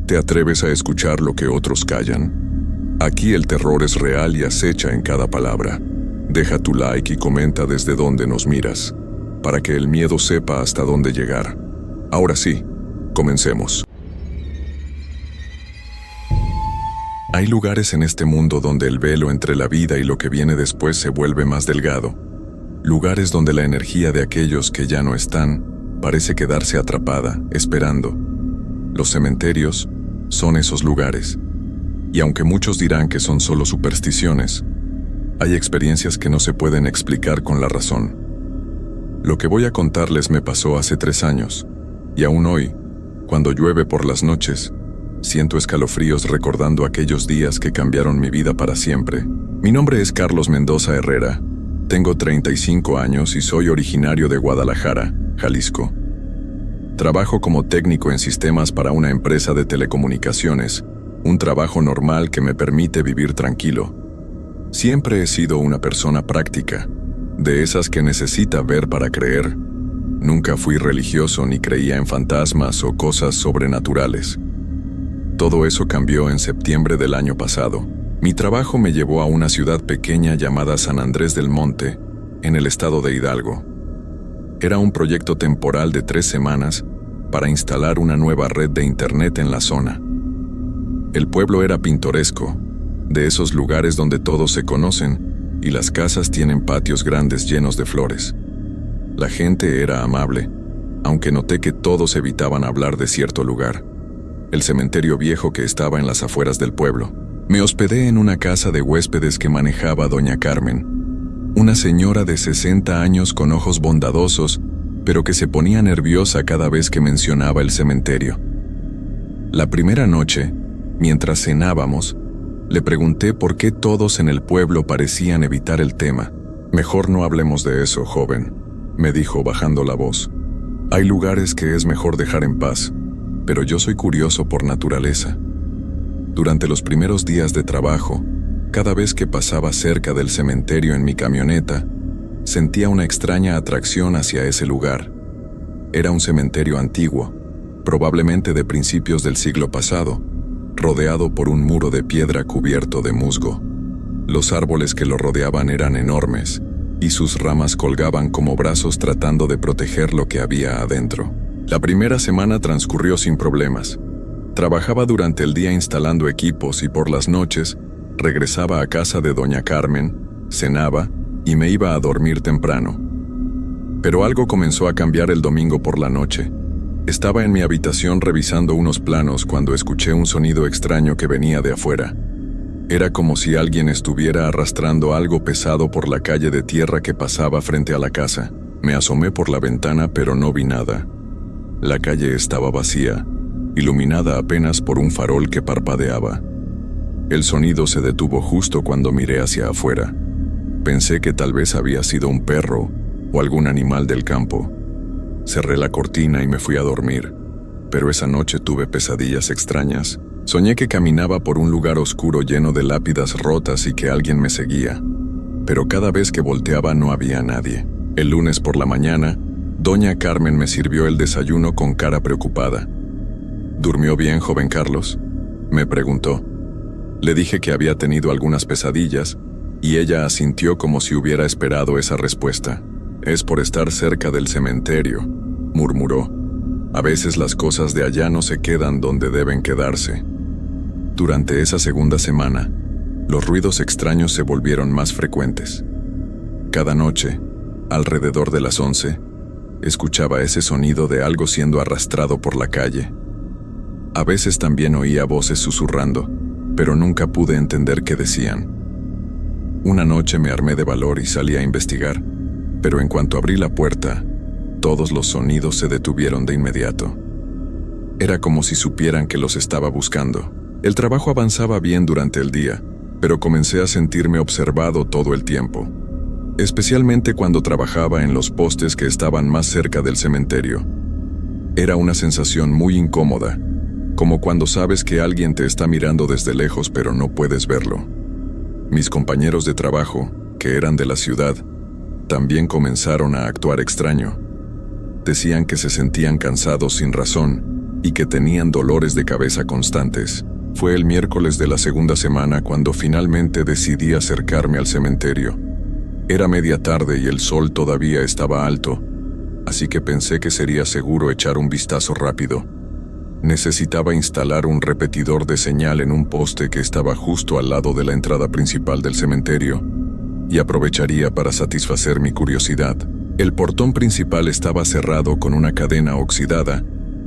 ¿Te atreves a escuchar lo que otros callan? Aquí el terror es real y acecha en cada palabra. Deja tu like y comenta desde dónde nos miras, para que el miedo sepa hasta dónde llegar. Ahora sí, comencemos. Hay lugares en este mundo donde el velo entre la vida y lo que viene después se vuelve más delgado. Lugares donde la energía de aquellos que ya no están parece quedarse atrapada, esperando. Los cementerios son esos lugares. Y aunque muchos dirán que son solo supersticiones, hay experiencias que no se pueden explicar con la razón. Lo que voy a contarles me pasó hace 3 años, y aún hoy, cuando llueve por las noches, siento escalofríos recordando aquellos días que cambiaron mi vida para siempre. Mi nombre es Carlos Mendoza Herrera, tengo 35 años y soy originario de Guadalajara, Jalisco. Trabajo como técnico en sistemas para una empresa de telecomunicaciones, un trabajo normal que me permite vivir tranquilo. Siempre he sido una persona práctica, de esas que necesita ver para creer. Nunca fui religioso ni creía en fantasmas o cosas sobrenaturales. Todo eso cambió en septiembre del año pasado. Mi trabajo me llevó a una ciudad pequeña llamada San Andrés del Monte, en el estado de Hidalgo. Era un proyecto temporal de 3 semanas para instalar una nueva red de internet en la zona. El pueblo era pintoresco, de esos lugares donde todos se conocen y las casas tienen patios grandes llenos de flores. La gente era amable, aunque noté que todos evitaban hablar de cierto lugar, el cementerio viejo que estaba en las afueras del pueblo. Me hospedé en una casa de huéspedes que manejaba doña Carmen, una señora de 60 años con ojos bondadosos, pero que se ponía nerviosa cada vez que mencionaba el cementerio. La primera noche, mientras cenábamos, le pregunté por qué todos en el pueblo parecían evitar el tema. «Mejor no hablemos de eso, joven», me dijo bajando la voz. «Hay lugares que es mejor dejar en paz, pero yo soy curioso por naturaleza». Durante los primeros días de trabajo, cada vez que pasaba cerca del cementerio en mi camioneta, sentía una extraña atracción hacia ese lugar. Era un cementerio antiguo, probablemente de principios del siglo pasado, rodeado por un muro de piedra cubierto de musgo. Los árboles que lo rodeaban eran enormes, y sus ramas colgaban como brazos tratando de proteger lo que había adentro. La primera semana transcurrió sin problemas. Trabajaba durante el día instalando equipos y por las noches regresaba a casa de doña Carmen, cenaba y me iba a dormir temprano. Pero algo comenzó a cambiar el domingo por la noche. Estaba en mi habitación revisando unos planos cuando escuché un sonido extraño que venía de afuera. Era como si alguien estuviera arrastrando algo pesado por la calle de tierra que pasaba frente a la casa. Me asomé por la ventana pero no vi nada. La calle estaba vacía, iluminada apenas por un farol que parpadeaba. El sonido se detuvo justo cuando miré hacia afuera. Pensé que tal vez había sido un perro o algún animal del campo. Cerré la cortina y me fui a dormir, pero esa noche tuve pesadillas extrañas. Soñé que caminaba por un lugar oscuro lleno de lápidas rotas y que alguien me seguía, pero cada vez que volteaba no había nadie. El lunes por la mañana, doña Carmen me sirvió el desayuno con cara preocupada. «¿Durmió bien, joven Carlos?», me preguntó. Le dije que había tenido algunas pesadillas, y ella asintió como si hubiera esperado esa respuesta. «Es por estar cerca del cementerio», murmuró. «A veces las cosas de allá no se quedan donde deben quedarse». Durante esa segunda semana, los ruidos extraños se volvieron más frecuentes. Cada noche, alrededor de las 11, escuchaba ese sonido de algo siendo arrastrado por la calle. A veces también oía voces susurrando, pero nunca pude entender qué decían. Una noche me armé de valor y salí a investigar, pero en cuanto abrí la puerta, todos los sonidos se detuvieron de inmediato. Era como si supieran que los estaba buscando. El trabajo avanzaba bien durante el día, pero comencé a sentirme observado todo el tiempo, especialmente cuando trabajaba en los postes que estaban más cerca del cementerio. Era una sensación muy incómoda, como cuando sabes que alguien te está mirando desde lejos pero no puedes verlo. Mis compañeros de trabajo, que eran de la ciudad, también comenzaron a actuar extraño. Decían que se sentían cansados sin razón y que tenían dolores de cabeza constantes. Fue el miércoles de la segunda semana cuando finalmente decidí acercarme al cementerio. Era media tarde y el sol todavía estaba alto, así que pensé que sería seguro echar un vistazo rápido. Necesitaba instalar un repetidor de señal en un poste que estaba justo al lado de la entrada principal del cementerio, y aprovecharía para satisfacer mi curiosidad. El portón principal estaba cerrado con una cadena oxidada,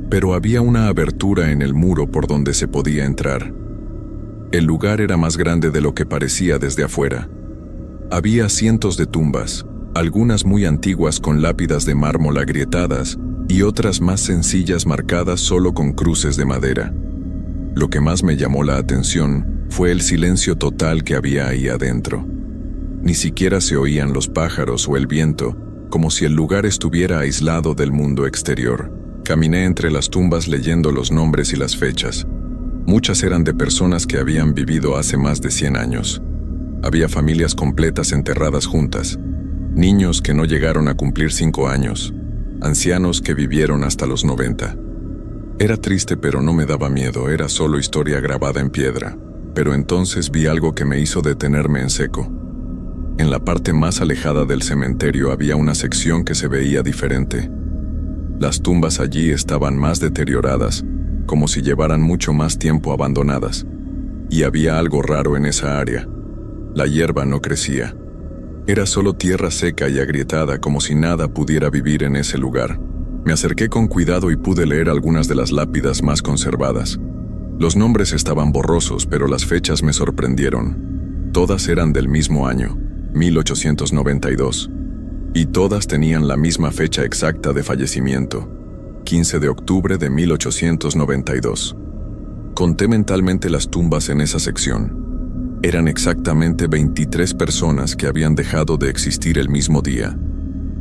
pero había una abertura en el muro por donde se podía entrar. El lugar era más grande de lo que parecía desde afuera. Había cientos de tumbas, algunas muy antiguas con lápidas de mármol agrietadas y otras más sencillas marcadas solo con cruces de madera. Lo que más me llamó la atención fue el silencio total que había ahí adentro. Ni siquiera se oían los pájaros o el viento, como si el lugar estuviera aislado del mundo exterior. Caminé entre las tumbas leyendo los nombres y las fechas. Muchas eran de personas que habían vivido hace más de 100 años. Había familias completas enterradas juntas, niños que no llegaron a cumplir 5 años, ancianos que vivieron hasta los 90. Era triste, pero no me daba miedo, era solo historia grabada en piedra. Pero entonces vi algo que me hizo detenerme en seco. En la parte más alejada del cementerio había una sección que se veía diferente. Las tumbas allí estaban más deterioradas, como si llevaran mucho más tiempo abandonadas. Y había algo raro en esa área. La hierba no crecía. Era solo tierra seca y agrietada, como si nada pudiera vivir en ese lugar. Me acerqué con cuidado y pude leer algunas de las lápidas más conservadas. Los nombres estaban borrosos, pero las fechas me sorprendieron. Todas eran del mismo año, 1892. Y todas tenían la misma fecha exacta de fallecimiento, 15 de octubre de 1892. Conté mentalmente las tumbas en esa sección. Eran exactamente 23 personas que habían dejado de existir el mismo día.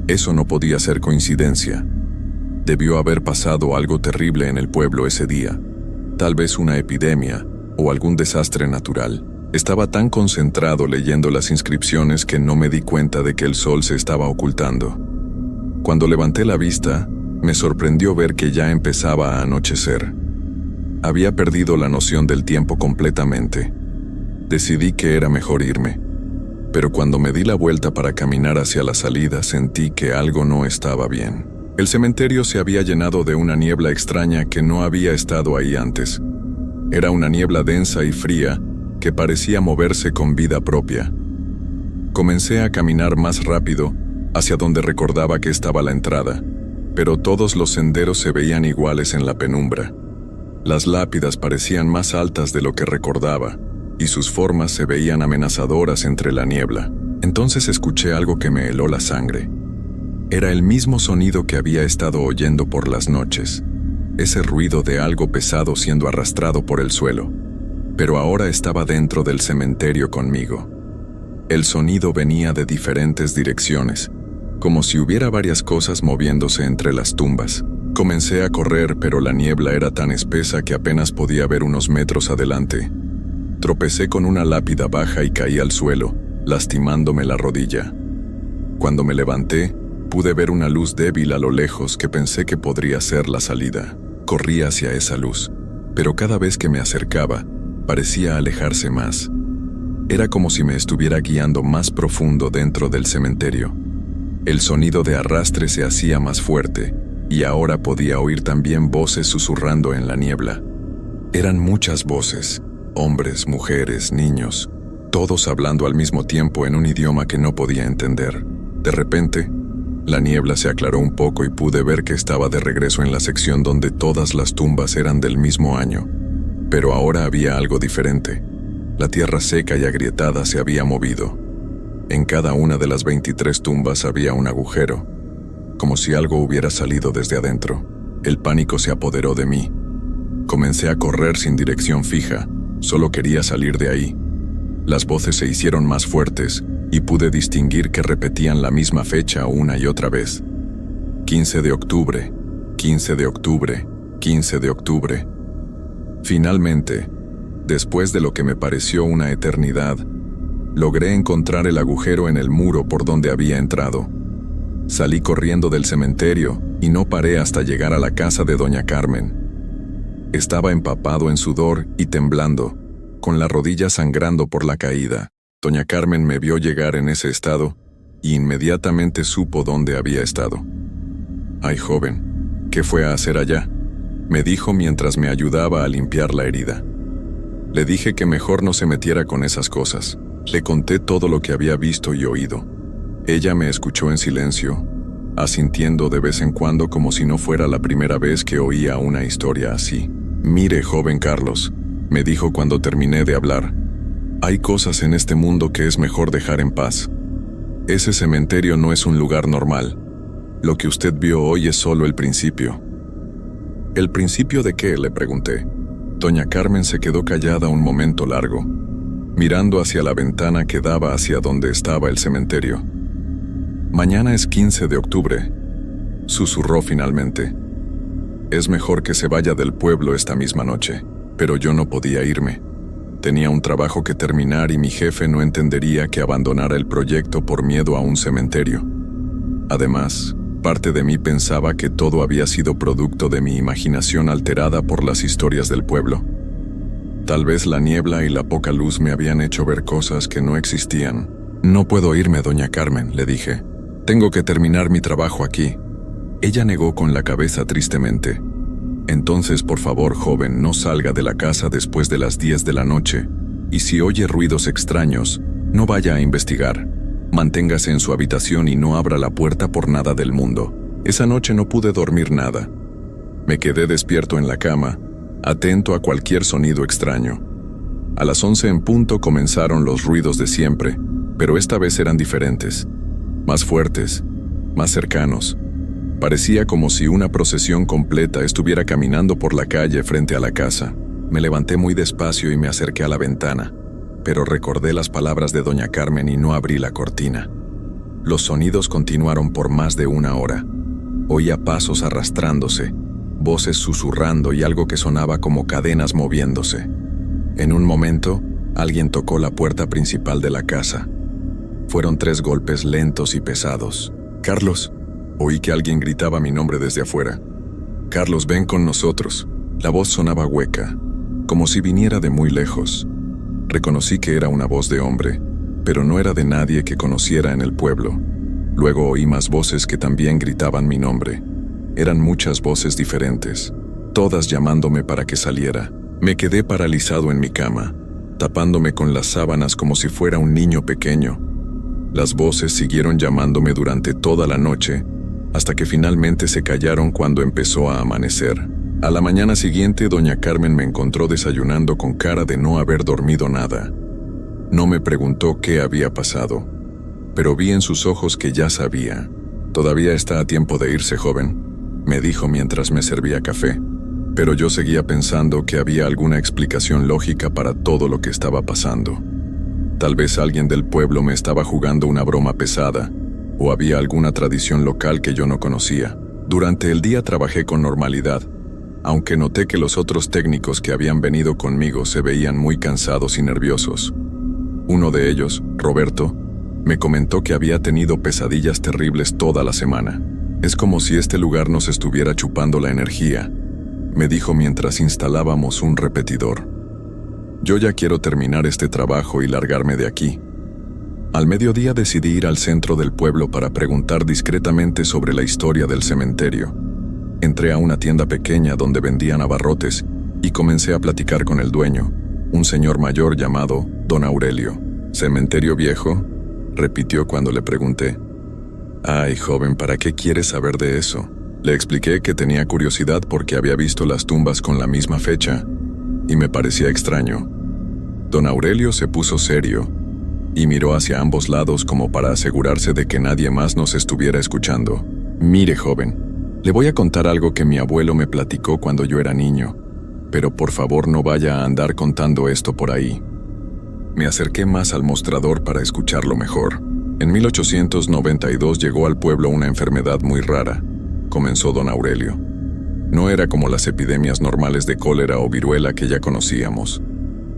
Eso no podía ser coincidencia. Debió haber pasado algo terrible en el pueblo ese día, tal vez una epidemia o algún desastre natural. Estaba tan concentrado leyendo las inscripciones que no me di cuenta de que el sol se estaba ocultando. Cuando levanté la vista, me sorprendió ver que ya empezaba a anochecer. Había perdido la noción del tiempo completamente. Decidí que era mejor irme, pero cuando me di la vuelta para caminar hacia la salida sentí que algo no estaba bien. El cementerio se había llenado de una niebla extraña que no había estado ahí antes. Era una niebla densa y fría que parecía moverse con vida propia. Comencé a caminar más rápido hacia donde recordaba que estaba la entrada, pero todos los senderos se veían iguales en la penumbra. Las lápidas parecían más altas de lo que recordaba, y sus formas se veían amenazadoras entre la niebla. Entonces escuché algo que me heló la sangre. Era el mismo sonido que había estado oyendo por las noches, ese ruido de algo pesado siendo arrastrado por el suelo. Pero ahora estaba dentro del cementerio conmigo. El sonido venía de diferentes direcciones, como si hubiera varias cosas moviéndose entre las tumbas. Comencé a correr, pero la niebla era tan espesa que apenas podía ver unos metros adelante. Tropecé con una lápida baja y caí al suelo, lastimándome la rodilla. Cuando me levanté, pude ver una luz débil a lo lejos que pensé que podría ser la salida. Corrí hacia esa luz, pero cada vez que me acercaba, parecía alejarse más. Era como si me estuviera guiando más profundo dentro del cementerio. El sonido de arrastre se hacía más fuerte, y ahora podía oír también voces susurrando en la niebla. Eran muchas voces, hombres, mujeres, niños, todos hablando al mismo tiempo en un idioma que no podía entender. De repente, la niebla se aclaró un poco y pude ver que estaba de regreso en la sección donde todas las tumbas eran del mismo año. Pero ahora había algo diferente. La tierra seca y agrietada se había movido. En cada una de las 23 tumbas había un agujero, como si algo hubiera salido desde adentro. El pánico se apoderó de mí. Comencé a correr sin dirección fija, solo quería salir de ahí. Las voces se hicieron más fuertes y pude distinguir que repetían la misma fecha una y otra vez. 15 de octubre, 15 de octubre, 15 de octubre. Finalmente, después de lo que me pareció una eternidad, logré encontrar el agujero en el muro por donde había entrado. Salí corriendo del cementerio y no paré hasta llegar a la casa de doña Carmen. Estaba empapado en sudor y temblando, con la rodilla sangrando por la caída. Doña Carmen me vio llegar en ese estado y inmediatamente supo dónde había estado. «Ay, joven, ¿qué fue a hacer allá?», me dijo mientras me ayudaba a limpiar la herida. Le dije que mejor no se metiera con esas cosas. Le conté todo lo que había visto y oído. Ella me escuchó en silencio, asintiendo de vez en cuando como si no fuera la primera vez que oía una historia así. «Mire, joven Carlos», me dijo cuando terminé de hablar, «hay cosas en este mundo que es mejor dejar en paz. Ese cementerio no es un lugar normal. Lo que usted vio hoy es solo el principio». «¿El principio de qué?», le pregunté. Doña Carmen se quedó callada un momento largo, mirando hacia la ventana que daba hacia donde estaba el cementerio. «Mañana es 15 de octubre», susurró finalmente. «Es mejor que se vaya del pueblo esta misma noche». Pero yo no podía irme. Tenía un trabajo que terminar y mi jefe no entendería que abandonara el proyecto por miedo a un cementerio. Además, parte de mí pensaba que todo había sido producto de mi imaginación alterada por las historias del pueblo. Tal vez la niebla y la poca luz me habían hecho ver cosas que no existían. «No puedo irme, doña Carmen», le dije. «Tengo que terminar mi trabajo aquí». Ella negó con la cabeza tristemente. «Entonces, por favor, joven, no salga de la casa después de las 10 de la noche, y si oye ruidos extraños, no vaya a investigar. Manténgase en su habitación y no abra la puerta por nada del mundo». Esa noche no pude dormir nada. Me quedé despierto en la cama, atento a cualquier sonido extraño. A las 11 en punto comenzaron los ruidos de siempre, pero esta vez eran diferentes, más fuertes, más cercanos. Parecía como si una procesión completa estuviera caminando por la calle frente a la casa. Me levanté muy despacio y me acerqué a la ventana, pero recordé las palabras de doña Carmen y no abrí la cortina. Los sonidos continuaron por más de una hora. Oía pasos arrastrándose, voces susurrando y algo que sonaba como cadenas moviéndose. En un momento, alguien tocó la puerta principal de la casa. Fueron 3 golpes lentos y pesados. «Carlos», oí que alguien gritaba mi nombre desde afuera. «Carlos, ven con nosotros». La voz sonaba hueca, como si viniera de muy lejos. Reconocí que era una voz de hombre, pero no era de nadie que conociera en el pueblo. Luego oí más voces que también gritaban mi nombre. Eran muchas voces diferentes, todas llamándome para que saliera. Me quedé paralizado en mi cama, tapándome con las sábanas como si fuera un niño pequeño. Las voces siguieron llamándome durante toda la noche, hasta que finalmente se callaron cuando empezó a amanecer. A la mañana siguiente, doña Carmen me encontró desayunando con cara de no haber dormido nada. No me preguntó qué había pasado, pero vi en sus ojos que ya sabía. «Todavía está a tiempo de irse, joven», me dijo mientras me servía café. Pero yo seguía pensando que había alguna explicación lógica para todo lo que estaba pasando. Tal vez alguien del pueblo me estaba jugando una broma pesada, o había alguna tradición local que yo no conocía. Durante el día trabajé con normalidad, aunque noté que los otros técnicos que habían venido conmigo se veían muy cansados y nerviosos. Uno de ellos, Roberto, me comentó que había tenido pesadillas terribles toda la semana. «Es como si este lugar nos estuviera chupando la energía», me dijo mientras instalábamos un repetidor. «Yo ya quiero terminar este trabajo y largarme de aquí». Al mediodía decidí ir al centro del pueblo para preguntar discretamente sobre la historia del cementerio. Entré a una tienda pequeña donde vendían abarrotes y comencé a platicar con el dueño, un señor mayor llamado Don Aurelio. «¿Cementerio viejo?», repitió cuando le pregunté. «Ay, joven, ¿para qué quieres saber de eso?». Le expliqué que tenía curiosidad porque había visto las tumbas con la misma fecha y me parecía extraño. Don Aurelio se puso serio y miró hacia ambos lados como para asegurarse de que nadie más nos estuviera escuchando. «Mire, joven, le voy a contar algo que mi abuelo me platicó cuando yo era niño, pero por favor no vaya a andar contando esto por ahí». Me acerqué más al mostrador para escucharlo mejor. «En 1892 llegó al pueblo una enfermedad muy rara», comenzó don Aurelio. «No era como las epidemias normales de cólera o viruela que ya conocíamos.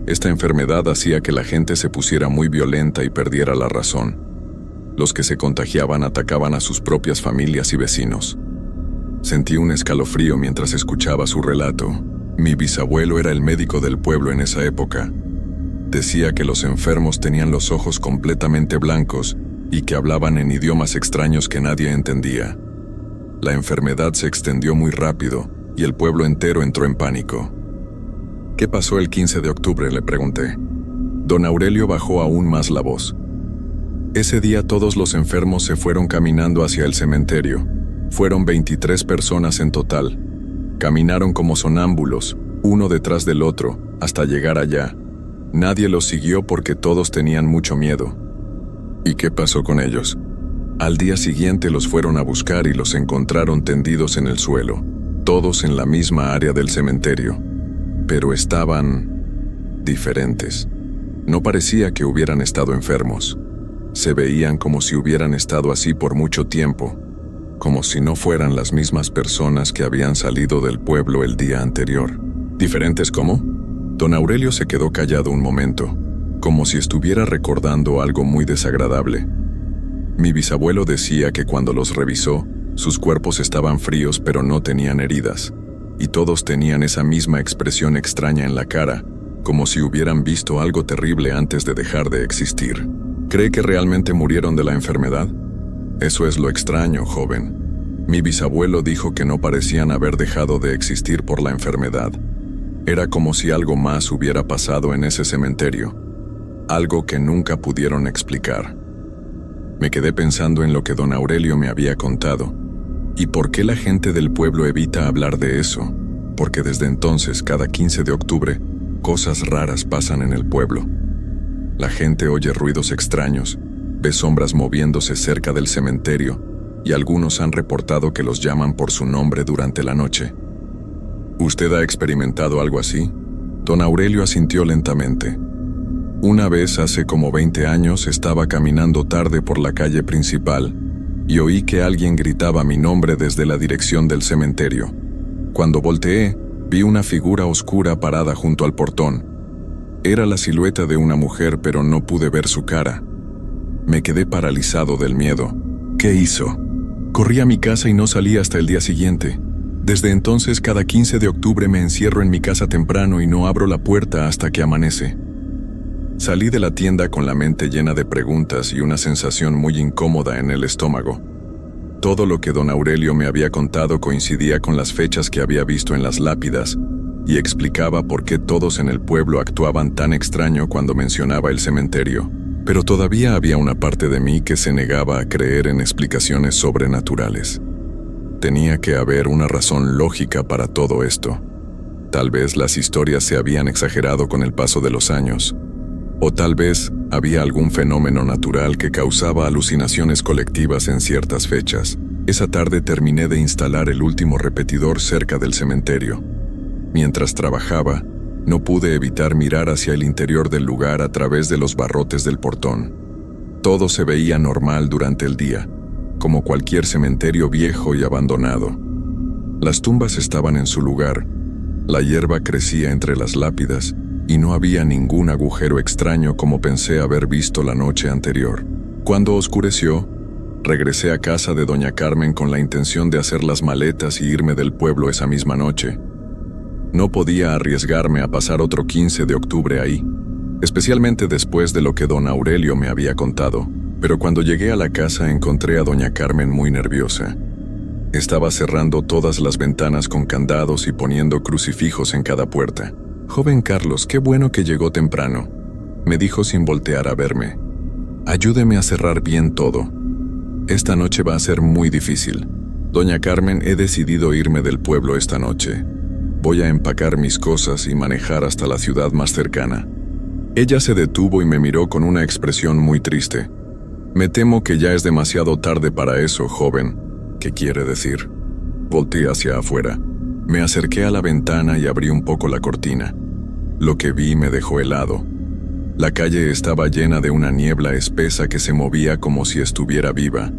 Esta enfermedad hacía que la gente se pusiera muy violenta y perdiera la razón. Los que se contagiaban atacaban a sus propias familias y vecinos». Sentí un escalofrío mientras escuchaba su relato. Mi bisabuelo era el médico del pueblo en esa época. Decía que los enfermos tenían los ojos completamente blancos y que hablaban en idiomas extraños que nadie entendía. La enfermedad se extendió muy rápido y el pueblo entero entró en pánico. ¿Qué pasó el 15 de octubre?, le pregunté. Don Aurelio bajó aún más la voz. Ese día todos los enfermos se fueron caminando hacia el cementerio. Fueron 23 personas en total. Caminaron como sonámbulos, uno detrás del otro, hasta llegar allá. Nadie los siguió porque todos tenían mucho miedo. ¿Y qué pasó con ellos? Al día siguiente los fueron a buscar y los encontraron tendidos en el suelo, todos en la misma área del cementerio. Pero estaban diferentes. No parecía que hubieran estado enfermos. Se veían como si hubieran estado así por mucho tiempo, como si no fueran las mismas personas que habían salido del pueblo el día anterior. ¿Diferentes cómo? Don Aurelio se quedó callado un momento, como si estuviera recordando algo muy desagradable. Mi bisabuelo decía que cuando los revisó, sus cuerpos estaban fríos pero no tenían heridas, y todos tenían esa misma expresión extraña en la cara, como si hubieran visto algo terrible antes de dejar de existir. ¿Cree que realmente murieron de la enfermedad? Eso es lo extraño, joven. Mi bisabuelo dijo que no parecían haber dejado de existir por la enfermedad. Era como si algo más hubiera pasado en ese cementerio, algo que nunca pudieron explicar. Me quedé pensando en lo que don Aurelio me había contado. ¿Y por qué la gente del pueblo evita hablar de eso? Porque desde entonces, cada 15 de octubre, cosas raras pasan en el pueblo. La gente oye ruidos extraños, ve sombras moviéndose cerca del cementerio, y algunos han reportado que los llaman por su nombre durante la noche. ¿Usted ha experimentado algo así? Don Aurelio asintió lentamente. Una vez, hace como 20 años, estaba caminando tarde por la calle principal y oí que alguien gritaba mi nombre desde la dirección del cementerio. Cuando volteé, vi una figura oscura parada junto al portón. Era la silueta de una mujer, pero no pude ver su cara. Me quedé paralizado del miedo. ¿Qué hizo? Corrí a mi casa y no salí hasta el día siguiente. Desde entonces, cada 15 de octubre me encierro en mi casa temprano y no abro la puerta hasta que amanece. Salí de la tienda con la mente llena de preguntas y una sensación muy incómoda en el estómago. Todo lo que don Aurelio me había contado coincidía con las fechas que había visto en las lápidas y explicaba por qué todos en el pueblo actuaban tan extraño cuando mencionaba el cementerio. Pero todavía había una parte de mí que se negaba a creer en explicaciones sobrenaturales. Tenía que haber una razón lógica para todo esto. Tal vez las historias se habían exagerado con el paso de los años. O tal vez había algún fenómeno natural que causaba alucinaciones colectivas en ciertas fechas. Esa tarde terminé de instalar el último repetidor cerca del cementerio. Mientras trabajaba, no pude evitar mirar hacia el interior del lugar a través de los barrotes del portón. Todo se veía normal durante el día, como cualquier cementerio viejo y abandonado. Las tumbas estaban en su lugar, la hierba crecía entre las lápidas, y no había ningún agujero extraño como pensé haber visto la noche anterior. Cuando oscureció, regresé a casa de doña Carmen con la intención de hacer las maletas y irme del pueblo esa misma noche. No podía arriesgarme a pasar otro 15 de octubre ahí, especialmente después de lo que don Aurelio me había contado, pero cuando llegué a la casa encontré a doña Carmen muy nerviosa. Estaba cerrando todas las ventanas con candados y poniendo crucifijos en cada puerta. «Joven Carlos, qué bueno que llegó temprano», me dijo sin voltear a verme. «Ayúdeme a cerrar bien todo. Esta noche va a ser muy difícil. Doña Carmen, he decidido irme del pueblo esta noche. Voy a empacar mis cosas y manejar hasta la ciudad más cercana». Ella se detuvo y me miró con una expresión muy triste. «Me temo que ya es demasiado tarde para eso, joven». «¿Qué quiere decir?» Volteé hacia afuera. Me acerqué a la ventana y abrí un poco la cortina. Lo que vi me dejó helado. La calle estaba llena de una niebla espesa que se movía como si estuviera viva.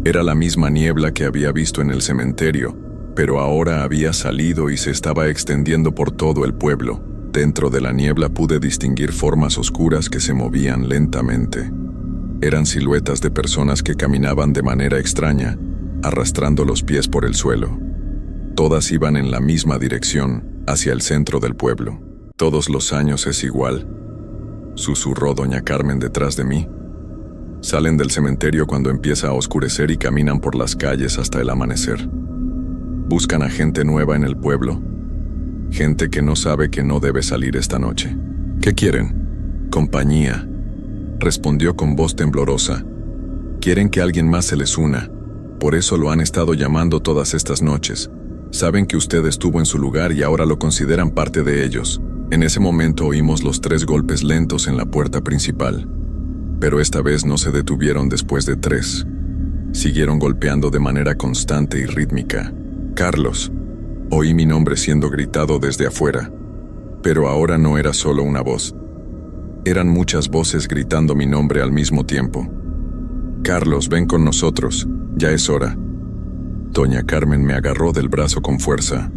Era la misma niebla que había visto en el cementerio, pero ahora había salido y se estaba extendiendo por todo el pueblo. Dentro de la niebla pude distinguir formas oscuras que se movían lentamente. Eran siluetas de personas que caminaban de manera extraña, arrastrando los pies por el suelo. Todas iban en la misma dirección, hacia el centro del pueblo. «Todos los años es igual», susurró doña Carmen detrás de mí. «Salen del cementerio cuando empieza a oscurecer y caminan por las calles hasta el amanecer. Buscan a gente nueva en el pueblo, gente que no sabe que no debe salir esta noche. ¿Qué quieren?» «Compañía», respondió con voz temblorosa. «Quieren que alguien más se les una. Por eso lo han estado llamando todas estas noches. Saben que usted estuvo en su lugar y ahora lo consideran parte de ellos». En ese momento oímos los 3 golpes lentos en la puerta principal. Pero esta vez no se detuvieron después de 3. Siguieron golpeando de manera constante y rítmica. «Carlos», oí mi nombre siendo gritado desde afuera. Pero ahora no era solo una voz. Eran muchas voces gritando mi nombre al mismo tiempo. «Carlos, ven con nosotros, ya es hora». Doña Carmen me agarró del brazo con fuerza.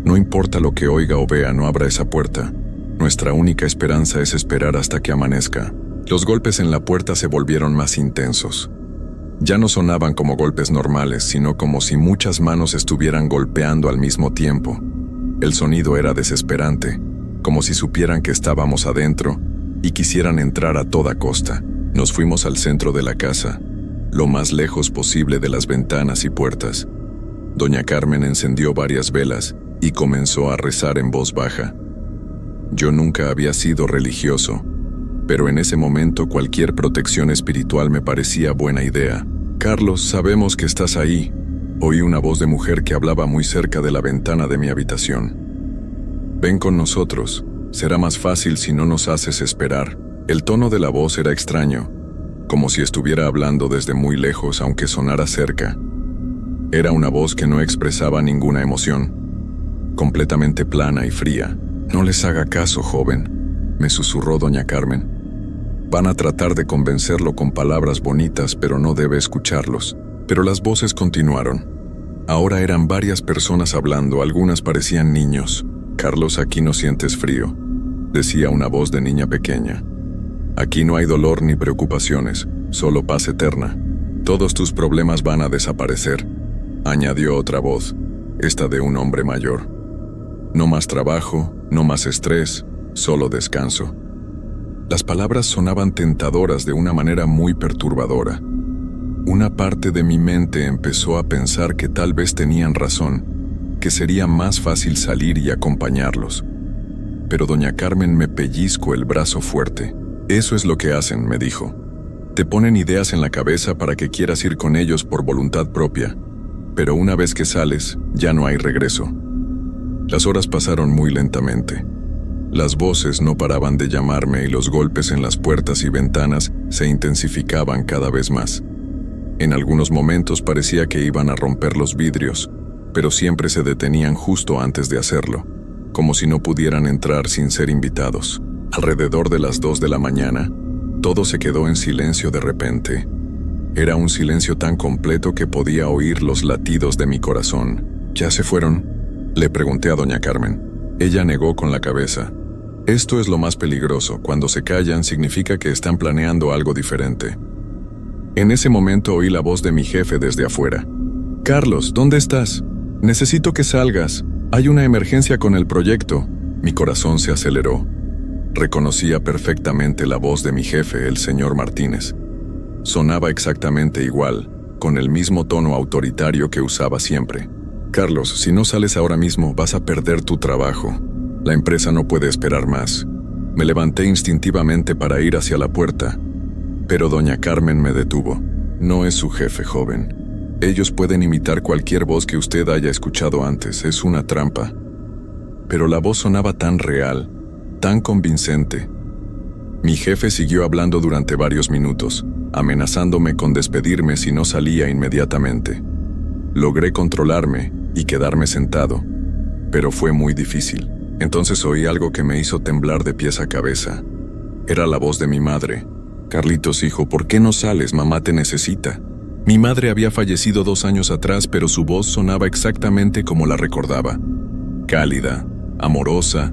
«No importa lo que oiga o vea, no abra esa puerta. Nuestra única esperanza es esperar hasta que amanezca». Los golpes en la puerta se volvieron más intensos. Ya no sonaban como golpes normales, sino como si muchas manos estuvieran golpeando al mismo tiempo. El sonido era desesperante, como si supieran que estábamos adentro y quisieran entrar a toda costa. Nos fuimos al centro de la casa, lo más lejos posible de las ventanas y puertas. Doña Carmen encendió varias velas y comenzó a rezar en voz baja. Yo nunca había sido religioso, pero en ese momento cualquier protección espiritual me parecía buena idea. «Carlos, sabemos que estás ahí», oí una voz de mujer que hablaba muy cerca de la ventana de mi habitación. «Ven con nosotros, será más fácil si no nos haces esperar». El tono de la voz era extraño, como si estuviera hablando desde muy lejos aunque sonara cerca. Era una voz que no expresaba ninguna emoción, completamente plana y fría. «No les haga caso, joven», me susurró doña Carmen. «Van a tratar de convencerlo con palabras bonitas, pero no debe escucharlos». Pero las voces continuaron. Ahora eran varias personas hablando, algunas parecían niños. «Carlos, aquí no sientes frío», decía una voz de niña pequeña. «Aquí no hay dolor ni preocupaciones, solo paz eterna. Todos tus problemas van a desaparecer», añadió otra voz, esta de un hombre mayor. «No más trabajo, no más estrés, solo descanso». Las palabras sonaban tentadoras de una manera muy perturbadora. Una parte de mi mente empezó a pensar que tal vez tenían razón, que sería más fácil salir y acompañarlos. Pero doña Carmen me pellizcó el brazo fuerte. «Eso es lo que hacen», me dijo. «Te ponen ideas en la cabeza para que quieras ir con ellos por voluntad propia, pero una vez que sales, ya no hay regreso». Las horas pasaron muy lentamente. Las voces no paraban de llamarme y los golpes en las puertas y ventanas se intensificaban cada vez más. En algunos momentos parecía que iban a romper los vidrios, pero siempre se detenían justo antes de hacerlo, como si no pudieran entrar sin ser invitados. Alrededor de las 2 de la mañana, todo se quedó en silencio de repente. Era un silencio tan completo que podía oír los latidos de mi corazón. «¿Ya se fueron?», le pregunté a doña Carmen. Ella negó con la cabeza. «Esto es lo más peligroso. Cuando se callan significa que están planeando algo diferente». En ese momento oí la voz de mi jefe desde afuera. «Carlos, ¿dónde estás? Necesito que salgas. Hay una emergencia con el proyecto». Mi corazón se aceleró. Reconocía perfectamente la voz de mi jefe, el señor Martínez. Sonaba exactamente igual, con el mismo tono autoritario que usaba siempre. «Carlos, si no sales ahora mismo vas a perder tu trabajo. La empresa no puede esperar más». Me levanté instintivamente para ir hacia la puerta, pero doña Carmen me detuvo. «No es su jefe, joven. Ellos pueden imitar cualquier voz que usted haya escuchado antes, es una trampa». Pero la voz sonaba tan real, tan convincente. Mi jefe siguió hablando durante varios minutos, amenazándome con despedirme si no salía inmediatamente. Logré controlarme y quedarme sentado, pero fue muy difícil. Entonces oí algo que me hizo temblar de pies a cabeza. Era la voz de mi madre. «Carlitos, hijo, ¿por qué no sales? Mamá te necesita». Mi madre había fallecido 2 años atrás, pero su voz sonaba exactamente como la recordaba. Cálida, amorosa,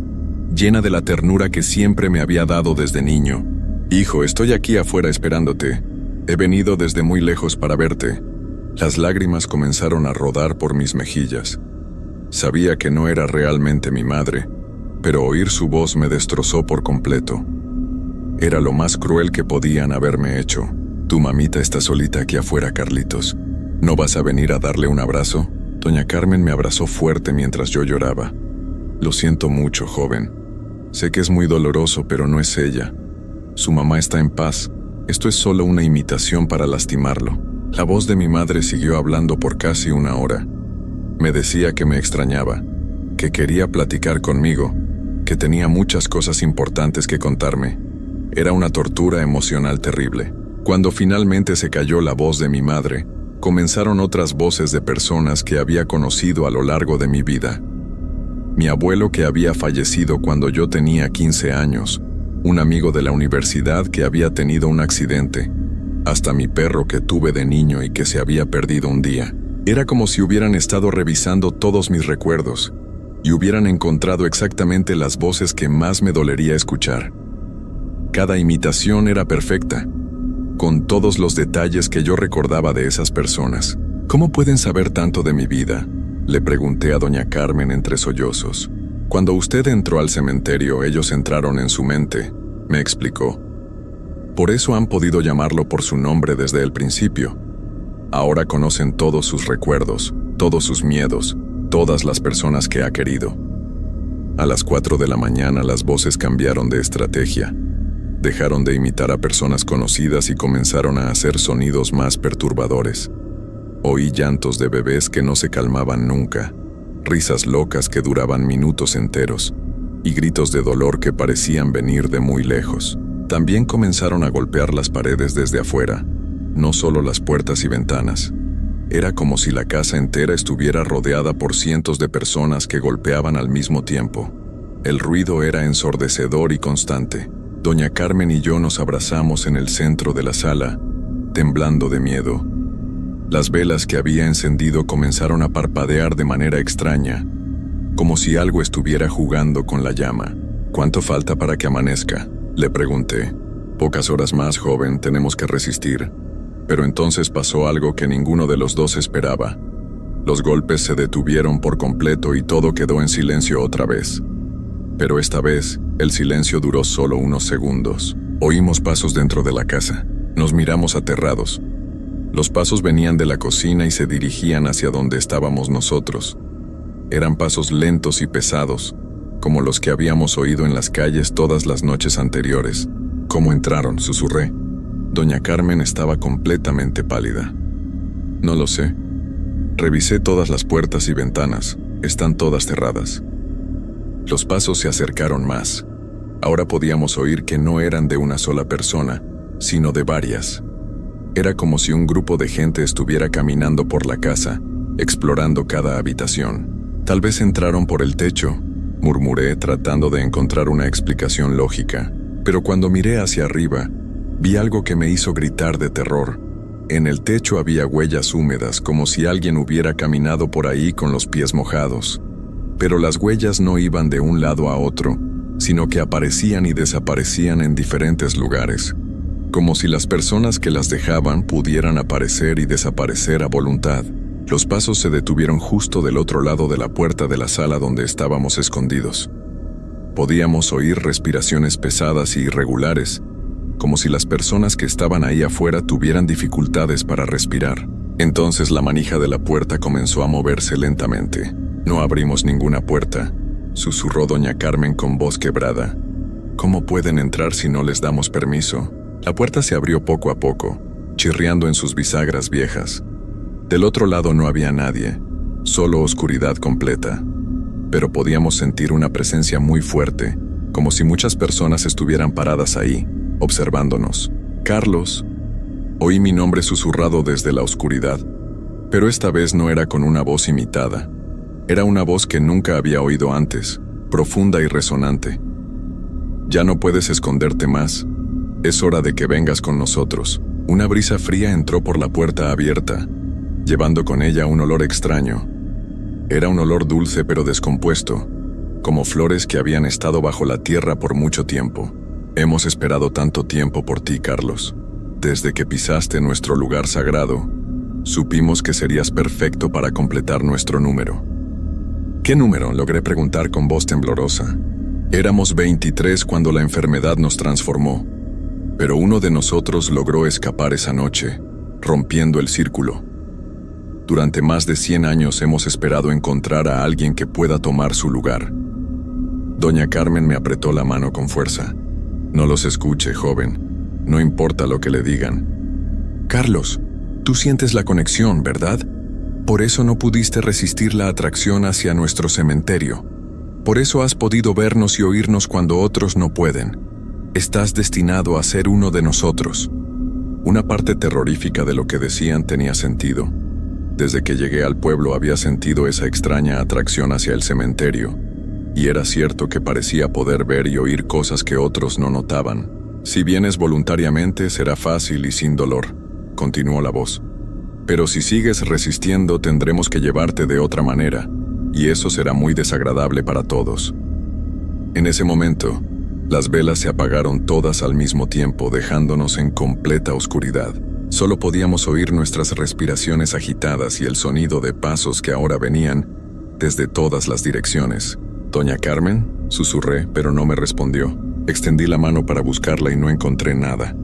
llena de la ternura que siempre me había dado desde niño. «Hijo, estoy aquí afuera esperándote. He venido desde muy lejos para verte». Las lágrimas comenzaron a rodar por mis mejillas. Sabía que no era realmente mi madre, pero oír su voz me destrozó por completo. Era lo más cruel que podían haberme hecho. Tu mamita está solita aquí afuera, Carlitos. ¿No vas a venir a darle un abrazo? Doña Carmen me abrazó fuerte mientras yo lloraba. Lo siento mucho, joven. Sé que es muy doloroso, pero no es ella. Su mamá está en paz. Esto es solo una imitación para lastimarlo. La voz de mi madre siguió hablando por casi una hora. Me decía que me extrañaba, que quería platicar conmigo, que tenía muchas cosas importantes que contarme. Era una tortura emocional terrible. Cuando finalmente se calló la voz de mi madre, comenzaron otras voces de personas que había conocido a lo largo de mi vida. Mi abuelo, que había fallecido cuando yo tenía 15 años, un amigo de la universidad que había tenido un accidente, hasta mi perro que tuve de niño y que se había perdido un día. Era como si hubieran estado revisando todos mis recuerdos y hubieran encontrado exactamente las voces que más me dolería escuchar. Cada imitación era perfecta, con todos los detalles que yo recordaba de esas personas. ¿Cómo pueden saber tanto de mi vida?, le pregunté a doña Carmen entre sollozos. Cuando usted entró al cementerio, ellos entraron en su mente, me explicó. Por eso han podido llamarlo por su nombre desde el principio. Ahora conocen todos sus recuerdos, todos sus miedos, todas las personas que ha querido. A las 4 de la mañana las voces cambiaron de estrategia. Dejaron de imitar a personas conocidas y comenzaron a hacer sonidos más perturbadores. Oí llantos de bebés que no se calmaban nunca, risas locas que duraban minutos enteros, y gritos de dolor que parecían venir de muy lejos. También comenzaron a golpear las paredes desde afuera, no solo las puertas y ventanas. Era como si la casa entera estuviera rodeada por cientos de personas que golpeaban al mismo tiempo. El ruido era ensordecedor y constante. Doña Carmen y yo nos abrazamos en el centro de la sala, temblando de miedo. Las velas que había encendido comenzaron a parpadear de manera extraña, como si algo estuviera jugando con la llama. ¿Cuánto falta para que amanezca?, le pregunté. Pocas horas más, joven, tenemos que resistir. Pero entonces pasó algo que ninguno de los dos esperaba. Los golpes se detuvieron por completo y todo quedó en silencio otra vez. Pero esta vez, el silencio duró solo unos segundos. Oímos pasos dentro de la casa. Nos miramos aterrados. Los pasos venían de la cocina y se dirigían hacia donde estábamos nosotros. Eran pasos lentos y pesados, como los que habíamos oído en las calles todas las noches anteriores. ¿Cómo entraron?, susurré. Doña Carmen estaba completamente pálida. No lo sé. Revisé todas las puertas y ventanas. Están todas cerradas. Los pasos se acercaron más. Ahora podíamos oír que no eran de una sola persona, sino de varias. Era como si un grupo de gente estuviera caminando por la casa, explorando cada habitación. Tal vez entraron por el techo, murmuré tratando de encontrar una explicación lógica. Pero cuando miré hacia arriba, vi algo que me hizo gritar de terror. En el techo había huellas húmedas, como si alguien hubiera caminado por ahí con los pies mojados. Pero las huellas no iban de un lado a otro, sino que aparecían y desaparecían en diferentes lugares, como si las personas que las dejaban pudieran aparecer y desaparecer a voluntad. Los pasos se detuvieron justo del otro lado de la puerta de la sala donde estábamos escondidos. Podíamos oír respiraciones pesadas y irregulares, como si las personas que estaban ahí afuera tuvieran dificultades para respirar. Entonces la manija de la puerta comenzó a moverse lentamente. No abrimos ninguna puerta, susurró doña Carmen con voz quebrada. ¿Cómo pueden entrar si no les damos permiso? La puerta se abrió poco a poco, chirriando en sus bisagras viejas. Del otro lado no había nadie, solo oscuridad completa. Pero podíamos sentir una presencia muy fuerte, como si muchas personas estuvieran paradas ahí, observándonos. Carlos. Oí mi nombre susurrado desde la oscuridad, pero esta vez no era con una voz imitada. Era una voz que nunca había oído antes, profunda y resonante. Ya no puedes esconderte más. Es hora de que vengas con nosotros. Una brisa fría entró por la puerta abierta, llevando con ella un olor extraño. Era un olor dulce pero descompuesto, como flores que habían estado bajo la tierra por mucho tiempo. Hemos esperado tanto tiempo por ti, Carlos. Desde que pisaste nuestro lugar sagrado, supimos que serías perfecto para completar nuestro número. ¿Qué número?, logré preguntar con voz temblorosa. Éramos 23 cuando la enfermedad nos transformó, pero uno de nosotros logró escapar esa noche, rompiendo el círculo. Durante más de 100 años hemos esperado encontrar a alguien que pueda tomar su lugar. Doña Carmen me apretó la mano con fuerza. No los escuche, joven. No importa lo que le digan. Carlos, tú sientes la conexión, ¿verdad? Por eso no pudiste resistir la atracción hacia nuestro cementerio. Por eso has podido vernos y oírnos cuando otros no pueden. Estás destinado a ser uno de nosotros. Una parte terrorífica de lo que decían tenía sentido. Desde que llegué al pueblo había sentido esa extraña atracción hacia el cementerio, y era cierto que parecía poder ver y oír cosas que otros no notaban. Si vienes voluntariamente, será fácil y sin dolor, continuó la voz. Pero si sigues resistiendo, tendremos que llevarte de otra manera, y eso será muy desagradable para todos. En ese momento, las velas se apagaron todas al mismo tiempo, dejándonos en completa oscuridad. Solo podíamos oír nuestras respiraciones agitadas y el sonido de pasos que ahora venían desde todas las direcciones. «Doña Carmen», susurré, pero no me respondió. Extendí la mano para buscarla y no encontré nada.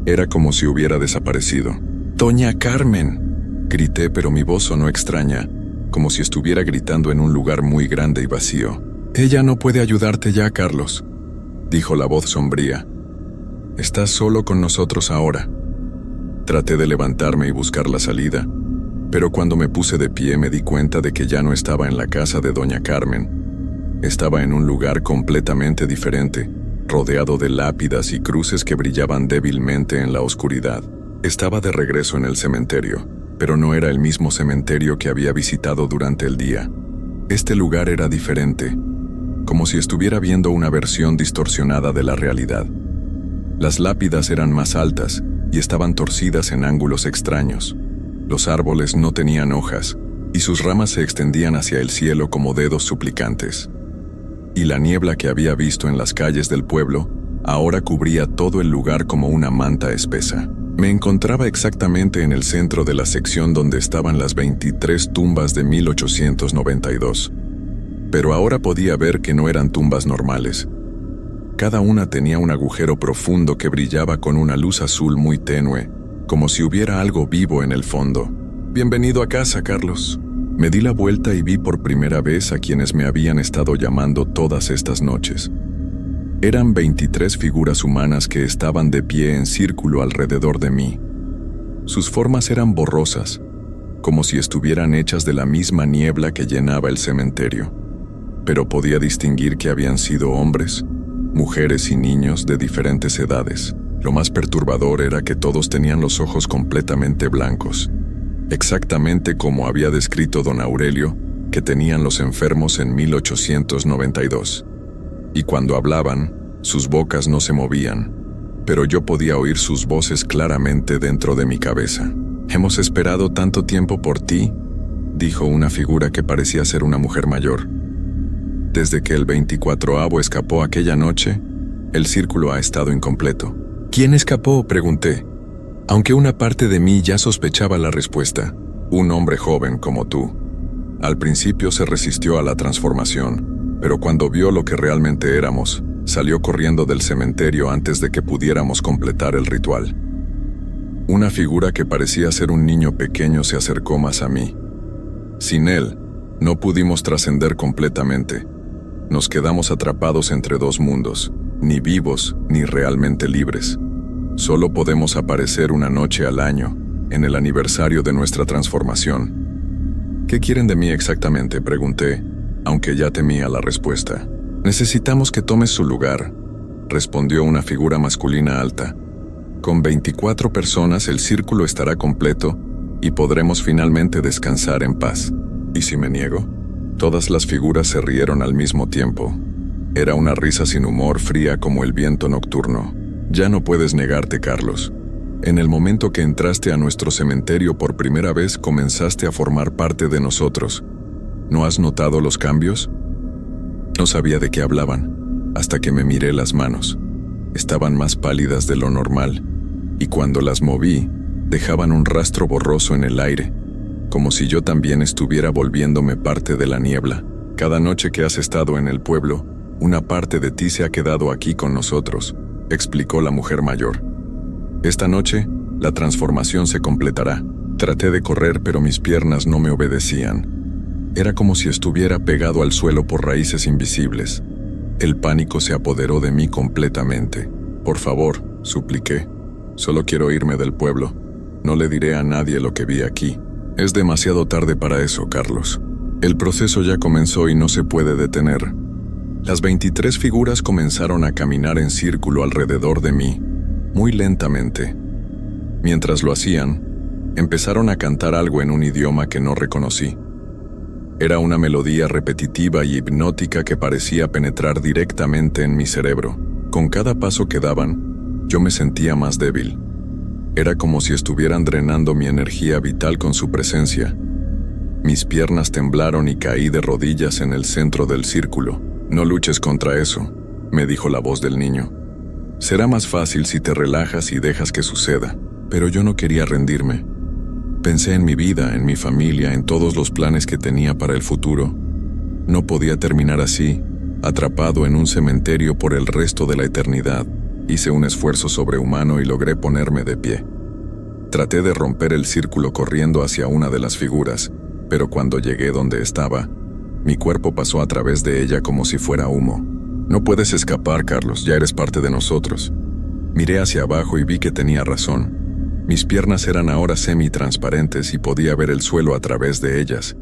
Era como si hubiera desaparecido. «¡Doña Carmen!», grité, pero mi voz sonó extraña, como si estuviera gritando en un lugar muy grande y vacío. «Ella no puede ayudarte ya, Carlos», dijo la voz sombría. «Estás solo con nosotros ahora». Traté de levantarme y buscar la salida, pero cuando me puse de pie me di cuenta de que ya no estaba en la casa de Doña Carmen. Estaba en un lugar completamente diferente, rodeado de lápidas y cruces que brillaban débilmente en la oscuridad. Estaba de regreso en el cementerio, pero no era el mismo cementerio que había visitado durante el día. Este lugar era diferente, como si estuviera viendo una versión distorsionada de la realidad. Las lápidas eran más altas y estaban torcidas en ángulos extraños. Los árboles no tenían hojas, y sus ramas se extendían hacia el cielo como dedos suplicantes. Y la niebla que había visto en las calles del pueblo ahora cubría todo el lugar como una manta espesa. Me encontraba exactamente en el centro de la sección donde estaban las 23 tumbas de 1892. Pero ahora podía ver que no eran tumbas normales. Cada una tenía un agujero profundo que brillaba con una luz azul muy tenue, como si hubiera algo vivo en el fondo. «Bienvenido a casa, Carlos». Me di la vuelta y vi por primera vez a quienes me habían estado llamando todas estas noches. Eran 23 figuras humanas que estaban de pie en círculo alrededor de mí. Sus formas eran borrosas, como si estuvieran hechas de la misma niebla que llenaba el cementerio. Pero podía distinguir que habían sido hombres, mujeres y niños de diferentes edades. Lo más perturbador era que todos tenían los ojos completamente blancos, exactamente como había descrito don Aurelio que tenían los enfermos en 1892. Y cuando hablaban, sus bocas no se movían, pero yo podía oír sus voces claramente dentro de mi cabeza. «Hemos esperado tanto tiempo por ti», dijo una figura que parecía ser una mujer mayor. «Desde que el 24avo escapó aquella noche, el círculo ha estado incompleto». «¿Quién escapó?», pregunté, aunque una parte de mí ya sospechaba la respuesta. «Un hombre joven como tú. Al principio se resistió a la transformación, pero cuando vio lo que realmente éramos, salió corriendo del cementerio antes de que pudiéramos completar el ritual». Una figura que parecía ser un niño pequeño se acercó más a mí. Sin él, no pudimos trascender completamente. Nos quedamos atrapados entre dos mundos, ni vivos ni realmente libres. Solo podemos aparecer una noche al año, en el aniversario de nuestra transformación. «¿Qué quieren de mí exactamente?», pregunté, aunque ya temía la respuesta. «Necesitamos que tomes su lugar», respondió una figura masculina alta. «Con 24 personas el círculo estará completo y podremos finalmente descansar en paz». ¿Y si me niego? Todas las figuras se rieron al mismo tiempo. Era una risa sin humor, fría como el viento nocturno. «Ya no puedes negarte, Carlos. En el momento que entraste a nuestro cementerio por primera vez, comenzaste a formar parte de nosotros. ¿No has notado los cambios?». No sabía de qué hablaban, hasta que me miré las manos. Estaban más pálidas de lo normal, y cuando las moví, dejaban un rastro borroso en el aire, como si yo también estuviera volviéndome parte de la niebla. Cada noche que has estado en el pueblo, una parte de ti se ha quedado aquí con nosotros, explicó la mujer mayor. Esta noche, la transformación se completará. Traté de correr, pero mis piernas no me obedecían. Era como si estuviera pegado al suelo por raíces invisibles. El pánico se apoderó de mí completamente. Por favor, supliqué. Solo quiero irme del pueblo. No le diré a nadie lo que vi aquí. Es demasiado tarde para eso, Carlos. El proceso ya comenzó y no se puede detener. Las 23 figuras comenzaron a caminar en círculo alrededor de mí, muy lentamente. Mientras lo hacían, empezaron a cantar algo en un idioma que no reconocí. Era una melodía repetitiva y hipnótica que parecía penetrar directamente en mi cerebro. Con cada paso que daban, yo me sentía más débil. Era como si estuvieran drenando mi energía vital con su presencia. Mis piernas temblaron y caí de rodillas en el centro del círculo. No luches contra eso, me dijo la voz del niño. Será más fácil si te relajas y dejas que suceda, pero yo no quería rendirme. Pensé en mi vida, en mi familia, en todos los planes que tenía para el futuro. No podía terminar así, atrapado en un cementerio por el resto de la eternidad. Hice un esfuerzo sobrehumano y logré ponerme de pie. Traté de romper el círculo corriendo hacia una de las figuras, pero cuando llegué donde estaba, mi cuerpo pasó a través de ella como si fuera humo. No puedes escapar, Carlos, ya eres parte de nosotros. Miré hacia abajo y vi que tenía razón. Mis piernas eran ahora semi-transparentes y podía ver el suelo a través de ellas.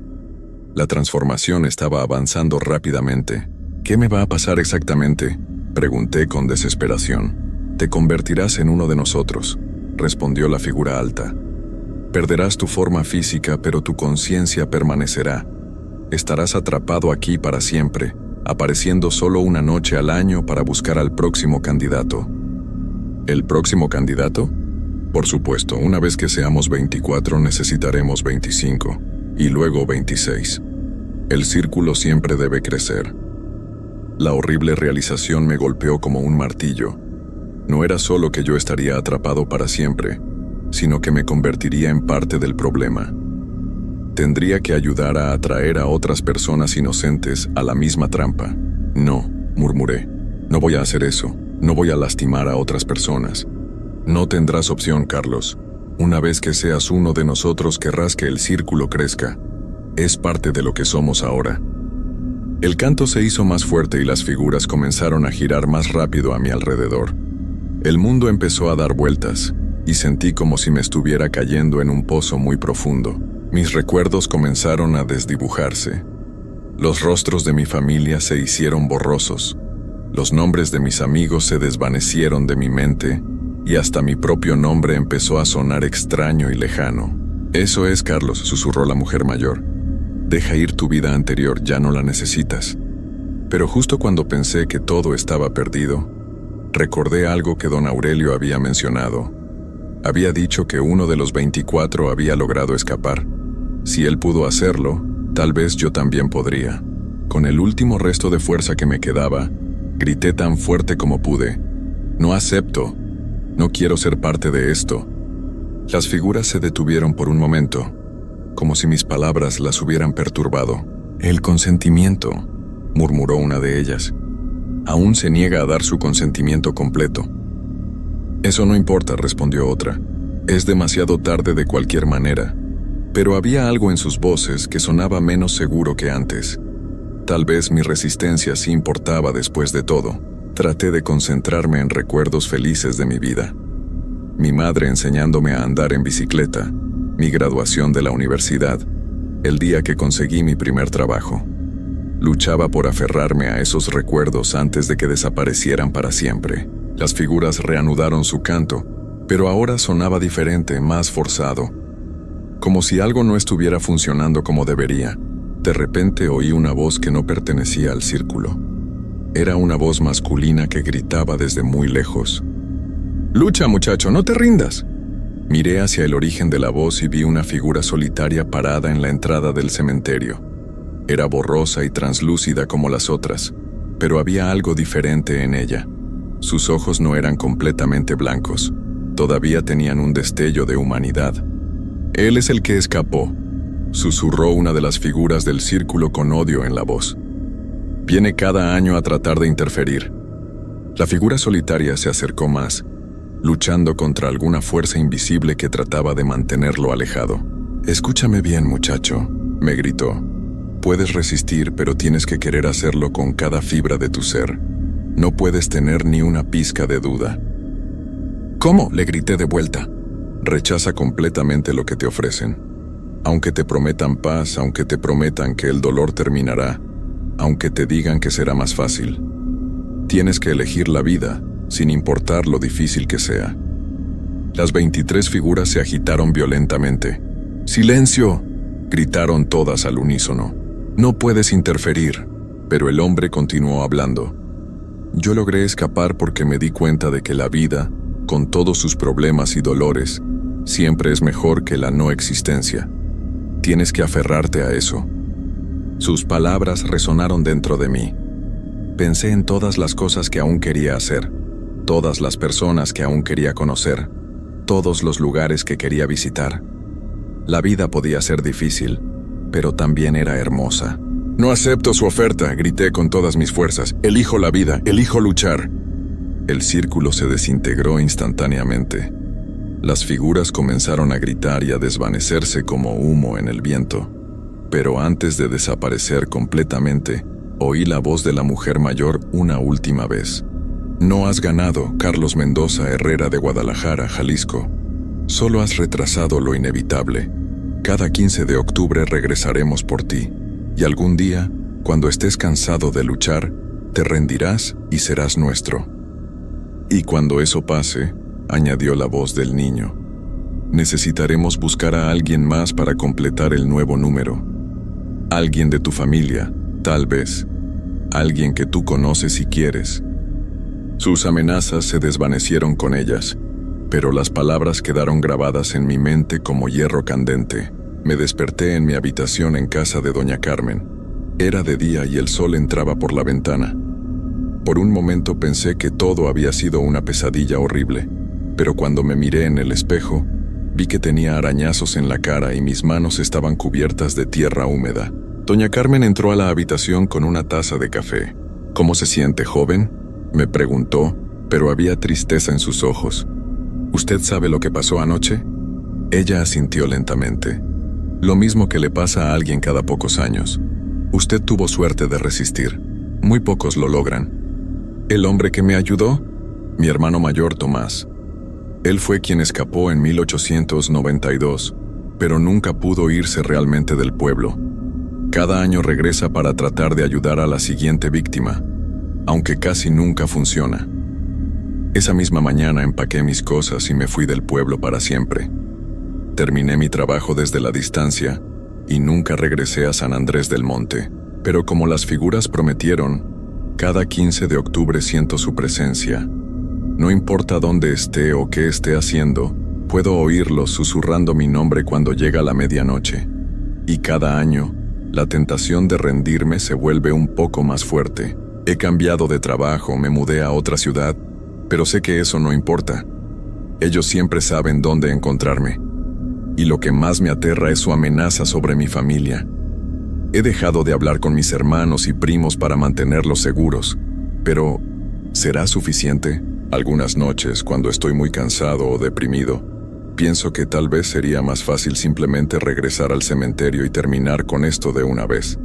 La transformación estaba avanzando rápidamente. ¿Qué me va a pasar exactamente?, pregunté con desesperación. Te convertirás en uno de nosotros, respondió la figura alta. Perderás tu forma física, pero tu conciencia permanecerá. Estarás atrapado aquí para siempre, apareciendo solo una noche al año para buscar al próximo candidato. ¿El próximo candidato? Por supuesto, una vez que seamos 24 necesitaremos 25, y luego 26. El círculo siempre debe crecer. La horrible realización me golpeó como un martillo. No era solo que yo estaría atrapado para siempre, sino que me convertiría en parte del problema. Tendría que ayudar a atraer a otras personas inocentes a la misma trampa. No, murmuré. No voy a hacer eso. No voy a lastimar a otras personas. No tendrás opción, Carlos. Una vez que seas uno de nosotros, querrás que el círculo crezca. Es parte de lo que somos ahora. El canto se hizo más fuerte y las figuras comenzaron a girar más rápido a mi alrededor. El mundo empezó a dar vueltas, y sentí como si me estuviera cayendo en un pozo muy profundo. Mis recuerdos comenzaron a desdibujarse. Los rostros de mi familia se hicieron borrosos. Los nombres de mis amigos se desvanecieron de mi mente, y hasta mi propio nombre empezó a sonar extraño y lejano. Eso es, Carlos, susurró la mujer mayor. Deja ir tu vida anterior, ya no la necesitas. Pero justo cuando pensé que todo estaba perdido, recordé algo que don Aurelio había mencionado. Había dicho que uno de los 24 había logrado escapar. Si él pudo hacerlo, tal vez yo también podría. Con el último resto de fuerza que me quedaba, grité tan fuerte como pude. No acepto. No quiero ser parte de esto. Las figuras se detuvieron por un momento, como si mis palabras las hubieran perturbado. El consentimiento, murmuró una de ellas. Aún se niega a dar su consentimiento completo. Eso no importa, respondió otra. Es demasiado tarde de cualquier manera. Pero había algo en sus voces que sonaba menos seguro que antes. Tal vez mi resistencia sí importaba después de todo. Traté de concentrarme en recuerdos felices de mi vida. Mi madre enseñándome a andar en bicicleta, mi graduación de la universidad, el día que conseguí mi primer trabajo. Luchaba por aferrarme a esos recuerdos antes de que desaparecieran para siempre. Las figuras reanudaron su canto, pero ahora sonaba diferente, más forzado. Como si algo no estuviera funcionando como debería. De repente oí una voz que no pertenecía al círculo. Era una voz masculina que gritaba desde muy lejos. «Lucha, muchacho, no te rindas». Miré hacia el origen de la voz y vi una figura solitaria parada en la entrada del cementerio. Era borrosa y translúcida como las otras, pero había algo diferente en ella. Sus ojos no eran completamente blancos, todavía tenían un destello de humanidad. «Él es el que escapó», susurró una de las figuras del círculo con odio en la voz. Viene cada año a tratar de interferir. La figura solitaria se acercó más, luchando contra alguna fuerza invisible que trataba de mantenerlo alejado. «Escúchame bien, muchacho», me gritó. «Puedes resistir, pero tienes que querer hacerlo con cada fibra de tu ser. No puedes tener ni una pizca de duda». «¿Cómo?», le grité de vuelta. «Rechaza completamente lo que te ofrecen. Aunque te prometan paz, aunque te prometan que el dolor terminará, aunque te digan que será más fácil. Tienes que elegir la vida, sin importar lo difícil que sea». Las 23 figuras se agitaron violentamente. «¡Silencio!», gritaron todas al unísono. «No puedes interferir». Pero el hombre continuó hablando. «Yo logré escapar porque me di cuenta de que la vida, con todos sus problemas y dolores, siempre es mejor que la no existencia. Tienes que aferrarte a eso». Sus palabras resonaron dentro de mí. Pensé en todas las cosas que aún quería hacer, todas las personas que aún quería conocer, todos los lugares que quería visitar. La vida podía ser difícil, pero también era hermosa. «No acepto su oferta», grité con todas mis fuerzas. «Elijo la vida, elijo luchar». El círculo se desintegró instantáneamente. Las figuras comenzaron a gritar y a desvanecerse como humo en el viento. Pero antes de desaparecer completamente, oí la voz de la mujer mayor una última vez. «No has ganado, Carlos Mendoza Herrera de Guadalajara, Jalisco. Solo has retrasado lo inevitable. Cada 15 de octubre regresaremos por ti. Y algún día, cuando estés cansado de luchar, te rendirás y serás nuestro». «Y cuando eso pase», añadió la voz del niño, «necesitaremos buscar a alguien más para completar el nuevo número. Alguien de tu familia, tal vez. Alguien que tú conoces y quieres». Sus amenazas se desvanecieron con ellas, pero las palabras quedaron grabadas en mi mente como hierro candente. Me desperté en mi habitación en casa de doña Carmen. Era de día y el sol entraba por la ventana. Por un momento pensé que todo había sido una pesadilla horrible, pero cuando me miré en el espejo, vi que tenía arañazos en la cara y mis manos estaban cubiertas de tierra húmeda. Doña Carmen entró a la habitación con una taza de café. «¿Cómo se siente, joven?», me preguntó, pero había tristeza en sus ojos. «¿Usted sabe lo que pasó anoche?». Ella asintió lentamente. «Lo mismo que le pasa a alguien cada pocos años. Usted tuvo suerte de resistir. Muy pocos lo logran». «¿El hombre que me ayudó?». «Mi hermano mayor, Tomás. Él fue quien escapó en 1892, pero nunca pudo irse realmente del pueblo. Cada año regresa para tratar de ayudar a la siguiente víctima, aunque casi nunca funciona. Esa misma mañana empaqué mis cosas y me fui del pueblo para siempre. Terminé mi trabajo desde la distancia y nunca regresé a San Andrés del Monte, pero como las figuras prometieron, cada 15 de octubre siento su presencia. No importa dónde esté o qué esté haciendo, puedo oírlos susurrando mi nombre cuando llega la medianoche. Y cada año, la tentación de rendirme se vuelve un poco más fuerte. He cambiado de trabajo, me mudé a otra ciudad, pero sé que eso no importa. Ellos siempre saben dónde encontrarme. Y lo que más me aterra es su amenaza sobre mi familia. He dejado de hablar con mis hermanos y primos para mantenerlos seguros, pero ¿será suficiente? Algunas noches, cuando estoy muy cansado o deprimido, pienso que tal vez sería más fácil simplemente regresar al cementerio y terminar con esto de una vez.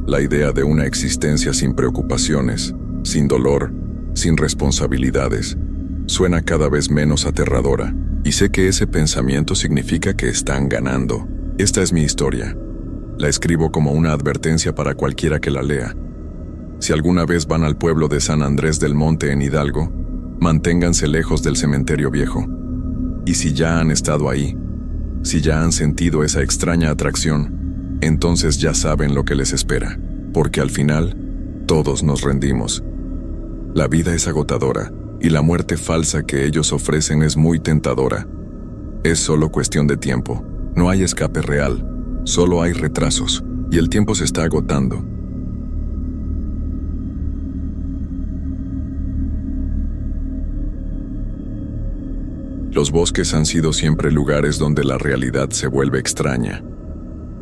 La idea de una existencia sin preocupaciones, sin dolor, sin responsabilidades, suena cada vez menos aterradora, y sé que ese pensamiento significa que están ganando. Esta es mi historia. La escribo como una advertencia para cualquiera que la lea. Si alguna vez van al pueblo de San Andrés del Monte en Hidalgo, manténganse lejos del cementerio viejo. Y si ya han estado ahí, si ya han sentido esa extraña atracción, entonces ya saben lo que les espera, porque al final, todos nos rendimos. La vida es agotadora, y la muerte falsa que ellos ofrecen es muy tentadora. Es solo cuestión de tiempo, no hay escape real, solo hay retrasos, y el tiempo se está agotando. Los bosques han sido siempre lugares donde la realidad se vuelve extraña,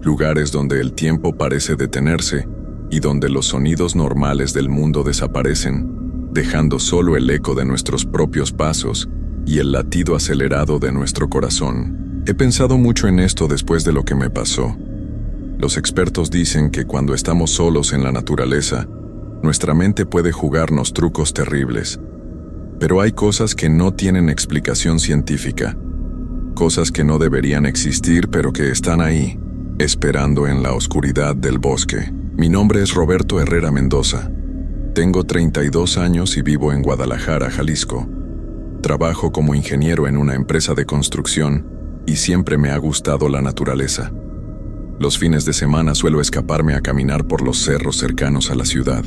lugares donde el tiempo parece detenerse y donde los sonidos normales del mundo desaparecen, dejando solo el eco de nuestros propios pasos y el latido acelerado de nuestro corazón. He pensado mucho en esto después de lo que me pasó. Los expertos dicen que cuando estamos solos en la naturaleza, nuestra mente puede jugarnos trucos terribles. Pero hay cosas que no tienen explicación científica, cosas que no deberían existir pero que están ahí, esperando en la oscuridad del bosque. Mi nombre es Roberto Herrera Mendoza. Tengo 32 años y vivo en Guadalajara, Jalisco. Trabajo como ingeniero en una empresa de construcción y siempre me ha gustado la naturaleza. Los fines de semana suelo escaparme a caminar por los cerros cercanos a la ciudad.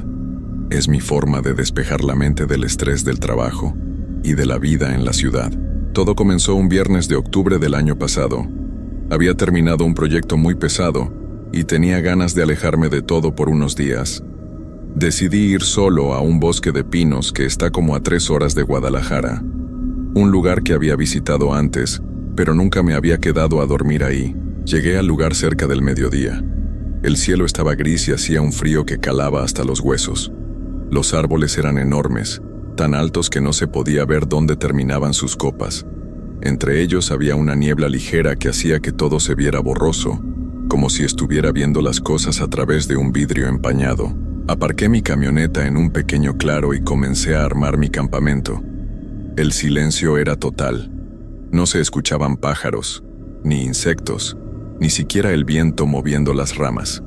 Es mi forma de despejar la mente del estrés del trabajo y de la vida en la ciudad. Todo comenzó un viernes de octubre del año pasado. Había terminado un proyecto muy pesado y tenía ganas de alejarme de todo por unos días. Decidí ir solo a un bosque de pinos que está como a 3 horas de Guadalajara, un lugar que había visitado antes, pero nunca me había quedado a dormir ahí. Llegué al lugar cerca del mediodía. El cielo estaba gris y hacía un frío que calaba hasta los huesos. Los árboles eran enormes, tan altos que no se podía ver dónde terminaban sus copas. Entre ellos había una niebla ligera que hacía que todo se viera borroso, como si estuviera viendo las cosas a través de un vidrio empañado. Aparqué mi camioneta en un pequeño claro y comencé a armar mi campamento. El silencio era total. No se escuchaban pájaros, ni insectos, ni siquiera el viento moviendo las ramas.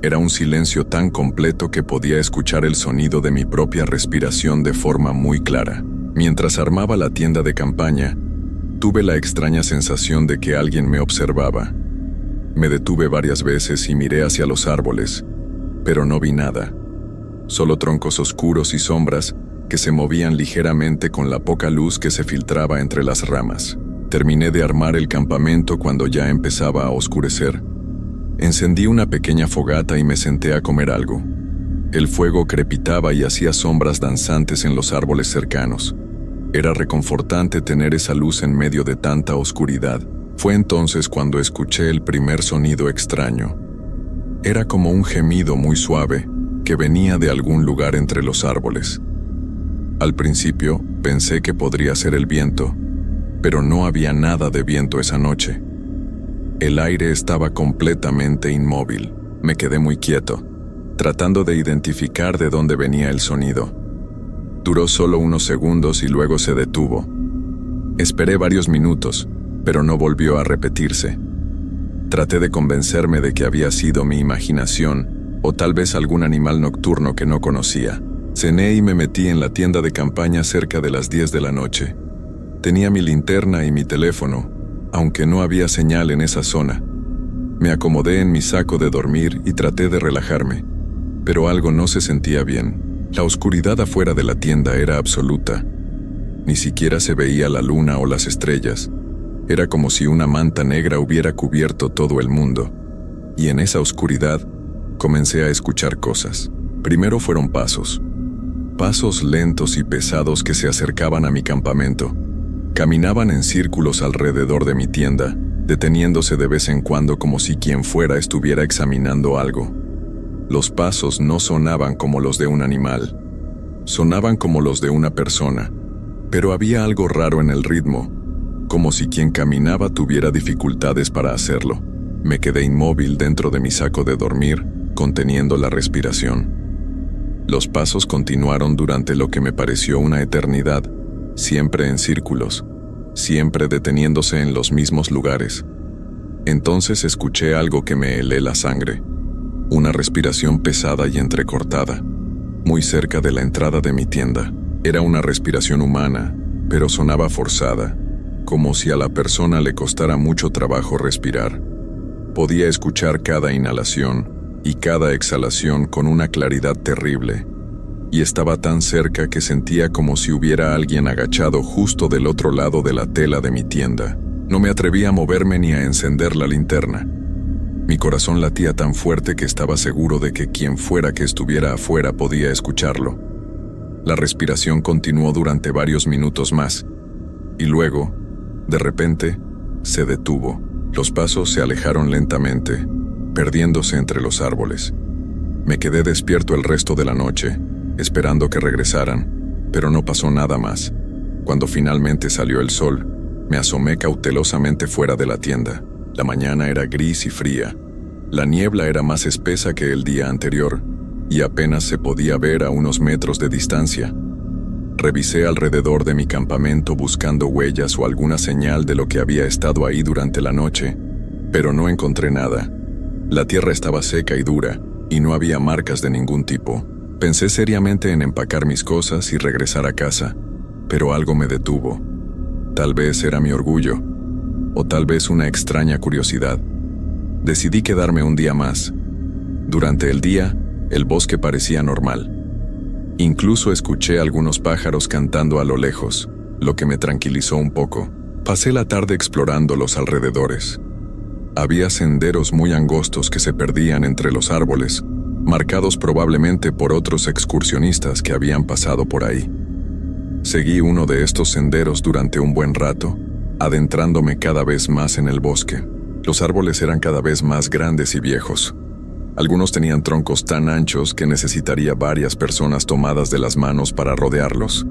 Era un silencio tan completo que podía escuchar el sonido de mi propia respiración de forma muy clara. Mientras armaba la tienda de campaña, tuve la extraña sensación de que alguien me observaba. Me detuve varias veces y miré hacia los árboles, pero no vi nada. Solo troncos oscuros y sombras que se movían ligeramente con la poca luz que se filtraba entre las ramas. Terminé de armar el campamento cuando ya empezaba a oscurecer. Encendí una pequeña fogata y me senté a comer algo. El fuego crepitaba y hacía sombras danzantes en los árboles cercanos. Era reconfortante tener esa luz en medio de tanta oscuridad. Fue entonces cuando escuché el primer sonido extraño. Era como un gemido muy suave que venía de algún lugar entre los árboles. Al principio pensé que podría ser el viento, pero no había nada de viento esa noche. El aire estaba completamente inmóvil. Me quedé muy quieto, tratando de identificar de dónde venía el sonido. Duró solo unos segundos y luego se detuvo. Esperé varios minutos, pero no volvió a repetirse. Traté de convencerme de que había sido mi imaginación o tal vez algún animal nocturno que no conocía. Cené y me metí en la tienda de campaña cerca de las 10 de la noche. Tenía mi linterna y mi teléfono, aunque no había señal en esa zona. Me acomodé en mi saco de dormir y traté de relajarme, pero algo no se sentía bien. La oscuridad afuera de la tienda era absoluta. Ni siquiera se veía la luna o las estrellas. Era como si una manta negra hubiera cubierto todo el mundo. Y en esa oscuridad comencé a escuchar cosas. Primero fueron pasos. Pasos lentos y pesados que se acercaban a mi campamento. Caminaban en círculos alrededor de mi tienda, deteniéndose de vez en cuando como si quien fuera estuviera examinando algo. Los pasos no sonaban como los de un animal. Sonaban como los de una persona, pero había algo raro en el ritmo, como si quien caminaba tuviera dificultades para hacerlo. Me quedé inmóvil dentro de mi saco de dormir, conteniendo la respiración. Los pasos continuaron durante lo que me pareció una eternidad, siempre en círculos, siempre deteniéndose en los mismos lugares. Entonces escuché algo que me helé la sangre, una respiración pesada y entrecortada, muy cerca de la entrada de mi tienda. Era una respiración humana, pero sonaba forzada, como si a la persona le costara mucho trabajo respirar. Podía escuchar cada inhalación y cada exhalación con una claridad terrible, y estaba tan cerca que sentía como si hubiera alguien agachado justo del otro lado de la tela de mi tienda. No me atreví a moverme ni a encender la linterna. Mi corazón latía tan fuerte que estaba seguro de que quien fuera que estuviera afuera podía escucharlo. La respiración continuó durante varios minutos más, y luego, de repente, se detuvo. Los pasos se alejaron lentamente, perdiéndose entre los árboles. Me quedé despierto el resto de la noche, esperando que regresaran, pero no pasó nada más. Cuando finalmente salió el sol, me asomé cautelosamente fuera de la tienda. La mañana era gris y fría. La niebla era más espesa que el día anterior, y apenas se podía ver a unos metros de distancia. Revisé alrededor de mi campamento buscando huellas o alguna señal de lo que había estado ahí durante la noche, pero no encontré nada. La tierra estaba seca y dura, y no había marcas de ningún tipo. Pensé seriamente en empacar mis cosas y regresar a casa, pero algo me detuvo. Tal vez era mi orgullo, o tal vez una extraña curiosidad. Decidí quedarme un día más. Durante el día, el bosque parecía normal. Incluso escuché algunos pájaros cantando a lo lejos, lo que me tranquilizó un poco. Pasé la tarde explorando los alrededores. Había senderos muy angostos que se perdían entre los árboles, marcados probablemente por otros excursionistas que habían pasado por ahí. Seguí uno de estos senderos durante un buen rato, adentrándome cada vez más en el bosque. Los árboles eran cada vez más grandes y viejos. Algunos tenían troncos tan anchos que necesitaría varias personas tomadas de las manos para rodearlos.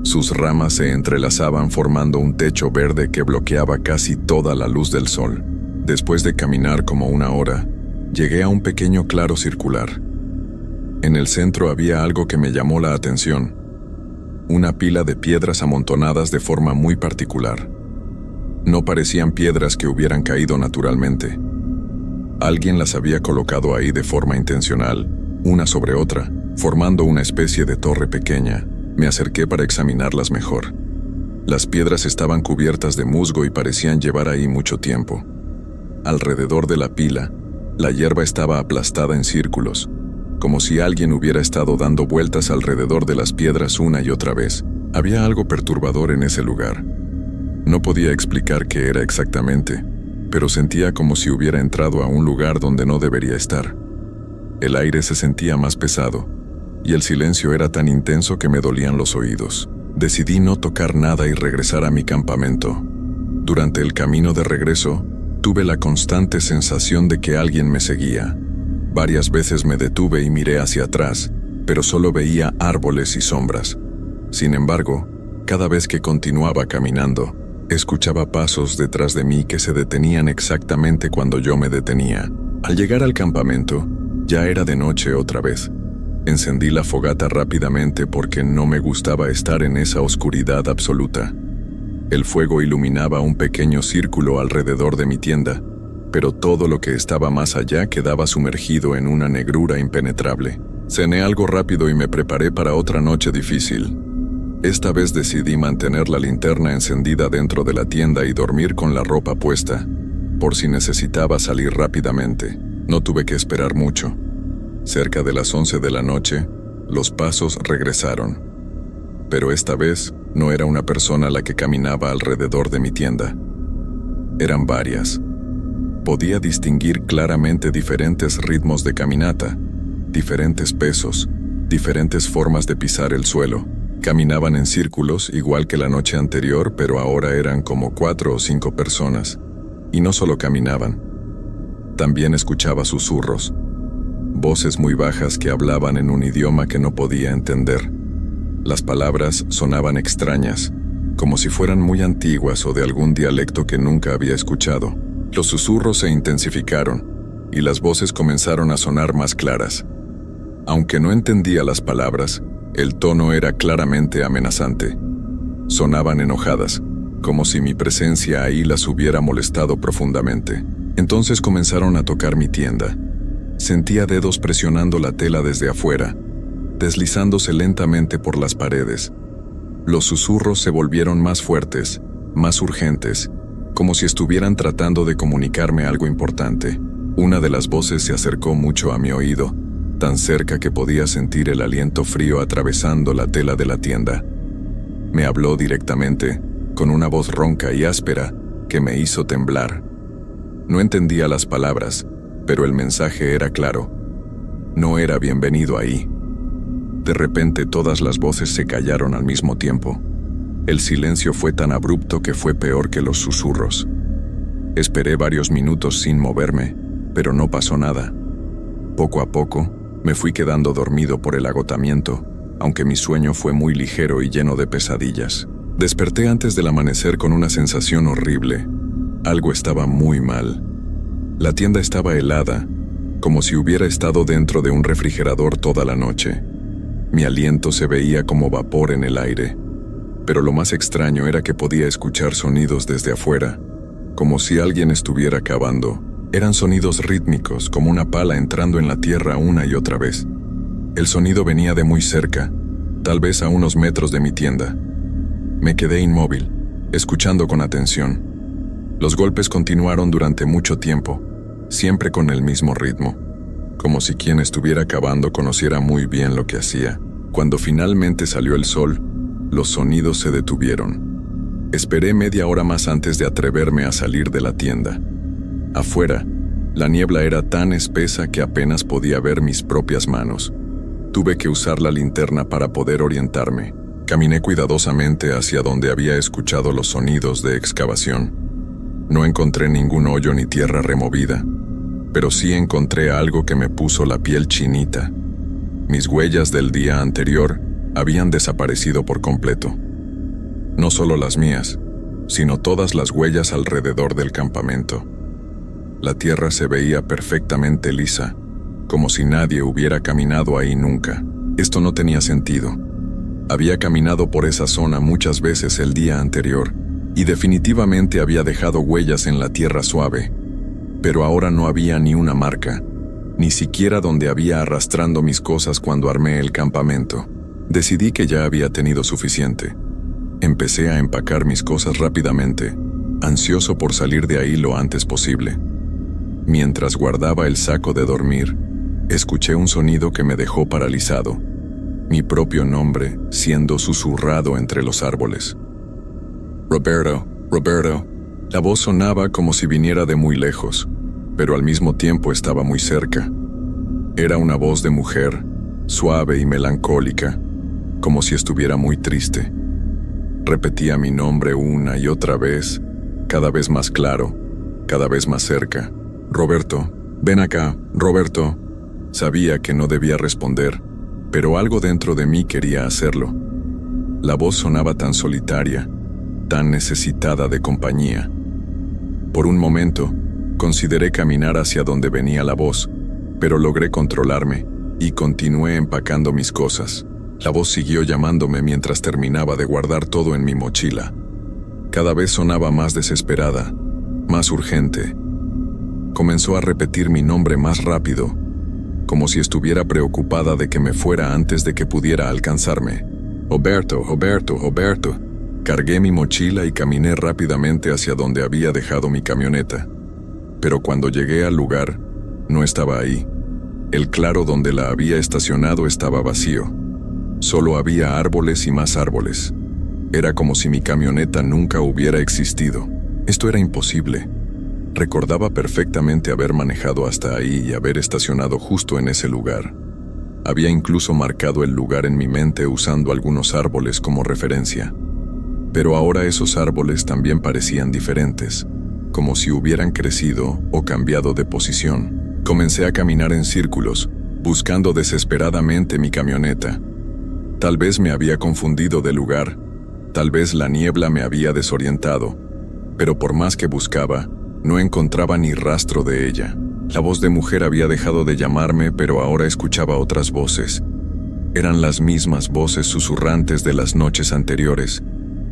Sus ramas se entrelazaban formando un techo verde que bloqueaba casi toda la luz del sol. Después de caminar como una hora, llegué a un pequeño claro circular. En el centro había algo que me llamó la atención. Una pila de piedras amontonadas de forma muy particular. No parecían piedras que hubieran caído naturalmente. Alguien las había colocado ahí de forma intencional, una sobre otra, formando una especie de torre pequeña. Me acerqué para examinarlas mejor. Las piedras estaban cubiertas de musgo y parecían llevar ahí mucho tiempo. Alrededor de la pila, la hierba estaba aplastada en círculos, como si alguien hubiera estado dando vueltas alrededor de las piedras una y otra vez. Había algo perturbador en ese lugar. No podía explicar qué era exactamente, pero sentía como si hubiera entrado a un lugar donde no debería estar. El aire se sentía más pesado, y el silencio era tan intenso que me dolían los oídos. Decidí no tocar nada y regresar a mi campamento. Durante el camino de regreso, tuve la constante sensación de que alguien me seguía. Varias veces me detuve y miré hacia atrás, pero solo veía árboles y sombras. Sin embargo, cada vez que continuaba caminando, escuchaba pasos detrás de mí que se detenían exactamente cuando yo me detenía. Al llegar al campamento, ya era de noche otra vez. Encendí la fogata rápidamente porque no me gustaba estar en esa oscuridad absoluta. El fuego iluminaba un pequeño círculo alrededor de mi tienda, pero todo lo que estaba más allá quedaba sumergido en una negrura impenetrable. Cené algo rápido y me preparé para otra noche difícil. Esta vez decidí mantener la linterna encendida dentro de la tienda y dormir con la ropa puesta, por si necesitaba salir rápidamente. No tuve que esperar mucho. Cerca de las 11 de la noche, los pasos regresaron. Pero esta vez no era una persona la que caminaba alrededor de mi tienda. Eran varias. Podía distinguir claramente diferentes ritmos de caminata, diferentes pesos, diferentes formas de pisar el suelo. Caminaban en círculos igual que la noche anterior, pero ahora eran como 4 o 5 personas. Y no solo caminaban. También escuchaba susurros, voces muy bajas que hablaban en un idioma que no podía entender. Las palabras sonaban extrañas, como si fueran muy antiguas o de algún dialecto que nunca había escuchado. Los susurros se intensificaron, y las voces comenzaron a sonar más claras. Aunque no entendía las palabras, el tono era claramente amenazante. Sonaban enojadas, como si mi presencia ahí las hubiera molestado profundamente. Entonces comenzaron a tocar mi tienda. Sentía dedos presionando la tela desde afuera, deslizándose lentamente por las paredes. Los susurros se volvieron más fuertes, más urgentes, como si estuvieran tratando de comunicarme algo importante. Una de las voces se acercó mucho a mi oído, tan cerca que podía sentir el aliento frío atravesando la tela de la tienda. Me habló directamente, con una voz ronca y áspera que me hizo temblar. No entendía las palabras, pero el mensaje era claro. No era bienvenido ahí. De repente todas las voces se callaron al mismo tiempo. El silencio fue tan abrupto que fue peor que los susurros. Esperé varios minutos sin moverme, pero no pasó nada. Poco a poco, Me fui quedando dormido por el agotamiento, aunque mi sueño fue muy ligero y lleno de pesadillas. Desperté antes del amanecer con una sensación horrible. Algo estaba muy mal. La tienda estaba helada, como si hubiera estado dentro de un refrigerador toda la noche. Mi aliento se veía como vapor en el aire, pero lo más extraño era que podía escuchar sonidos desde afuera, como si alguien estuviera cavando. Eran sonidos rítmicos, como una pala entrando en la tierra una y otra vez. El sonido venía de muy cerca, tal vez a unos metros de mi tienda. Me quedé inmóvil, escuchando con atención. Los golpes continuaron durante mucho tiempo, siempre con el mismo ritmo, como si quien estuviera cavando conociera muy bien lo que hacía. Cuando finalmente salió el sol, los sonidos se detuvieron. Esperé media hora más antes de atreverme a salir de la tienda. Afuera, la niebla era tan espesa que apenas podía ver mis propias manos. Tuve que usar la linterna para poder orientarme. Caminé cuidadosamente hacia donde había escuchado los sonidos de excavación. No encontré ningún hoyo ni tierra removida, pero sí encontré algo que me puso la piel chinita. Mis huellas del día anterior habían desaparecido por completo. No solo las mías, sino todas las huellas alrededor del campamento. La tierra se veía perfectamente lisa, como si nadie hubiera caminado ahí nunca. Esto no tenía sentido. Había caminado por esa zona muchas veces el día anterior, y definitivamente había dejado huellas en la tierra suave. Pero ahora no había ni una marca, ni siquiera donde había arrastrando mis cosas cuando armé el campamento. Decidí que ya había tenido suficiente. Empecé a empacar mis cosas rápidamente, ansioso por salir de ahí lo antes posible. Mientras guardaba el saco de dormir, escuché un sonido que me dejó paralizado. Mi propio nombre siendo susurrado entre los árboles. Roberto, Roberto. La voz sonaba como si viniera de muy lejos, pero al mismo tiempo estaba muy cerca. Era una voz de mujer, suave y melancólica, como si estuviera muy triste. Repetía mi nombre una y otra vez, cada vez más claro, cada vez más cerca. Roberto, ven acá, Roberto. Sabía que no debía responder, pero algo dentro de mí quería hacerlo. La voz sonaba tan solitaria, tan necesitada de compañía. Por un momento, consideré caminar hacia donde venía la voz, pero logré controlarme y continué empacando mis cosas. La voz siguió llamándome mientras terminaba de guardar todo en mi mochila. Cada vez sonaba más desesperada, más urgente. Comenzó a repetir mi nombre más rápido, como si estuviera preocupada de que me fuera antes de que pudiera alcanzarme. Roberto, Roberto, Roberto. Cargué mi mochila y caminé rápidamente hacia donde había dejado mi camioneta. Pero cuando llegué al lugar, no estaba ahí. El claro donde la había estacionado estaba vacío. Solo había árboles y más árboles. Era como si mi camioneta nunca hubiera existido. Esto era imposible. Recordaba perfectamente haber manejado hasta ahí y haber estacionado justo en ese lugar. Había incluso marcado el lugar en mi mente usando algunos árboles como referencia. Pero ahora esos árboles también parecían diferentes, como si hubieran crecido o cambiado de posición. Comencé a caminar en círculos, buscando desesperadamente mi camioneta. Tal vez me había confundido de lugar, tal vez la niebla me había desorientado, pero por más que buscaba, no encontraba ni rastro de ella. La voz de mujer había dejado de llamarme, pero ahora escuchaba otras voces. Eran las mismas voces susurrantes de las noches anteriores,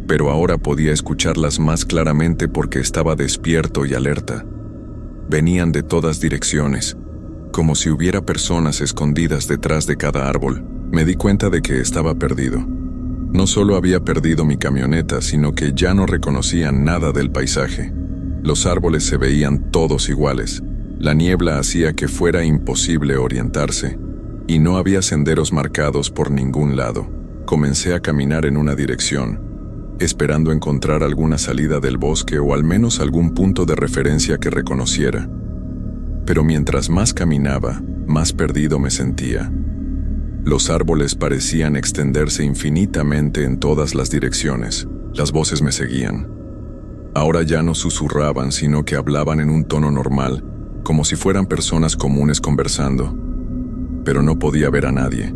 pero ahora podía escucharlas más claramente porque estaba despierto y alerta. Venían de todas direcciones, como si hubiera personas escondidas detrás de cada árbol. Me di cuenta de que estaba perdido. No solo había perdido mi camioneta, sino que ya no reconocía nada del paisaje. Los árboles se veían todos iguales. La niebla hacía que fuera imposible orientarse, y no había senderos marcados por ningún lado. Comencé a caminar en una dirección, esperando encontrar alguna salida del bosque o al menos algún punto de referencia que reconociera. Pero mientras más caminaba, más perdido me sentía. Los árboles parecían extenderse infinitamente en todas las direcciones. Las voces me seguían. Ahora ya no susurraban, sino que hablaban en un tono normal, como si fueran personas comunes conversando. pero no podía ver a nadie.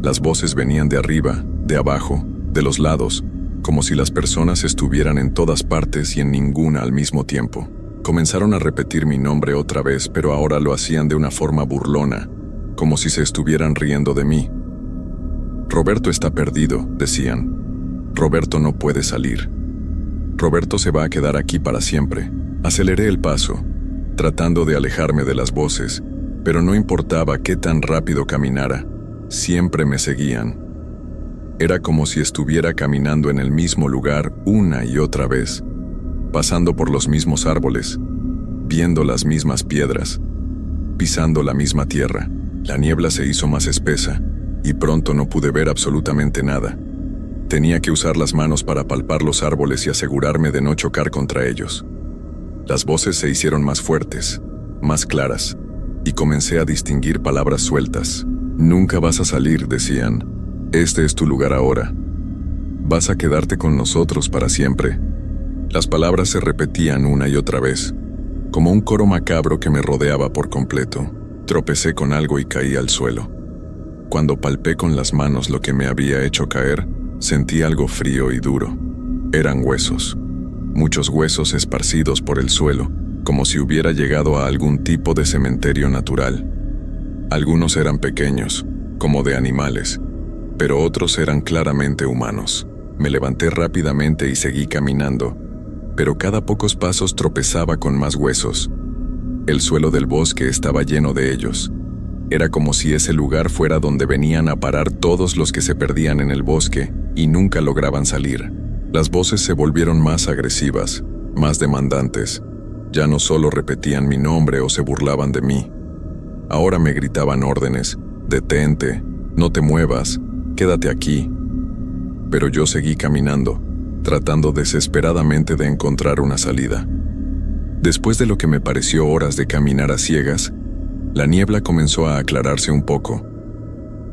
Las voces venían de arriba, de abajo, de los lados, como si las personas estuvieran en todas partes y en ninguna al mismo tiempo. Comenzaron a repetir mi nombre otra vez, pero ahora lo hacían de una forma burlona, como si se estuvieran riendo de mí. Roberto está perdido, decían. Roberto no puede salir. Roberto se va a quedar aquí para siempre. Aceleré el paso, tratando de alejarme de las voces, pero no importaba qué tan rápido caminara, siempre me seguían. Era como si estuviera caminando en el mismo lugar una y otra vez, pasando por los mismos árboles, viendo las mismas piedras, pisando la misma tierra. La niebla se hizo más espesa, y pronto no pude ver absolutamente nada. Tenía que usar las manos para palpar los árboles y asegurarme de no chocar contra ellos. Las voces se hicieron más fuertes, más claras, y comencé a distinguir palabras sueltas. «Nunca vas a salir», decían. «Este es tu lugar ahora. Vas a quedarte con nosotros para siempre». Las palabras se repetían una y otra vez, como un coro macabro que me rodeaba por completo. Tropecé con algo y caí al suelo. Cuando palpé con las manos lo que me había hecho caer, sentí algo frío y duro. Eran huesos. Muchos huesos esparcidos por el suelo, como si hubiera llegado a algún tipo de cementerio natural. Algunos eran pequeños, como de animales, pero otros eran claramente humanos. Me levanté rápidamente y seguí caminando, pero cada pocos pasos tropezaba con más huesos. El suelo del bosque estaba lleno de ellos. Era como si ese lugar fuera donde venían a parar todos los que se perdían en el bosque y nunca lograban salir. Las voces se volvieron más agresivas, más demandantes. Ya no solo repetían mi nombre o se burlaban de mí. Ahora me gritaban órdenes: «Detente, no te muevas, quédate aquí». Pero yo seguí caminando, tratando desesperadamente de encontrar una salida. Después de lo que me pareció horas de caminar a ciegas, la niebla comenzó a aclararse un poco.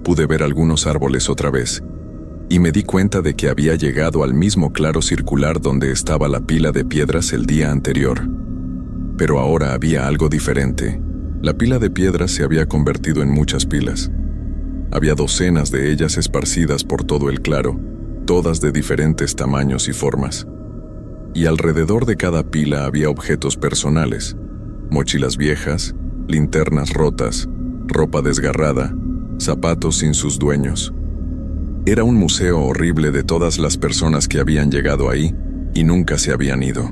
Pude ver algunos árboles otra vez, y me di cuenta de que había llegado al mismo claro circular donde estaba la pila de piedras el día anterior. Pero ahora había algo diferente. La pila de piedras se había convertido en muchas pilas. Había docenas de ellas esparcidas por todo el claro, todas de diferentes tamaños y formas. Y alrededor de cada pila había objetos personales: mochilas viejas, linternas rotas, ropa desgarrada, zapatos sin sus dueños. Era un museo horrible de todas las personas que habían llegado ahí y nunca se habían ido.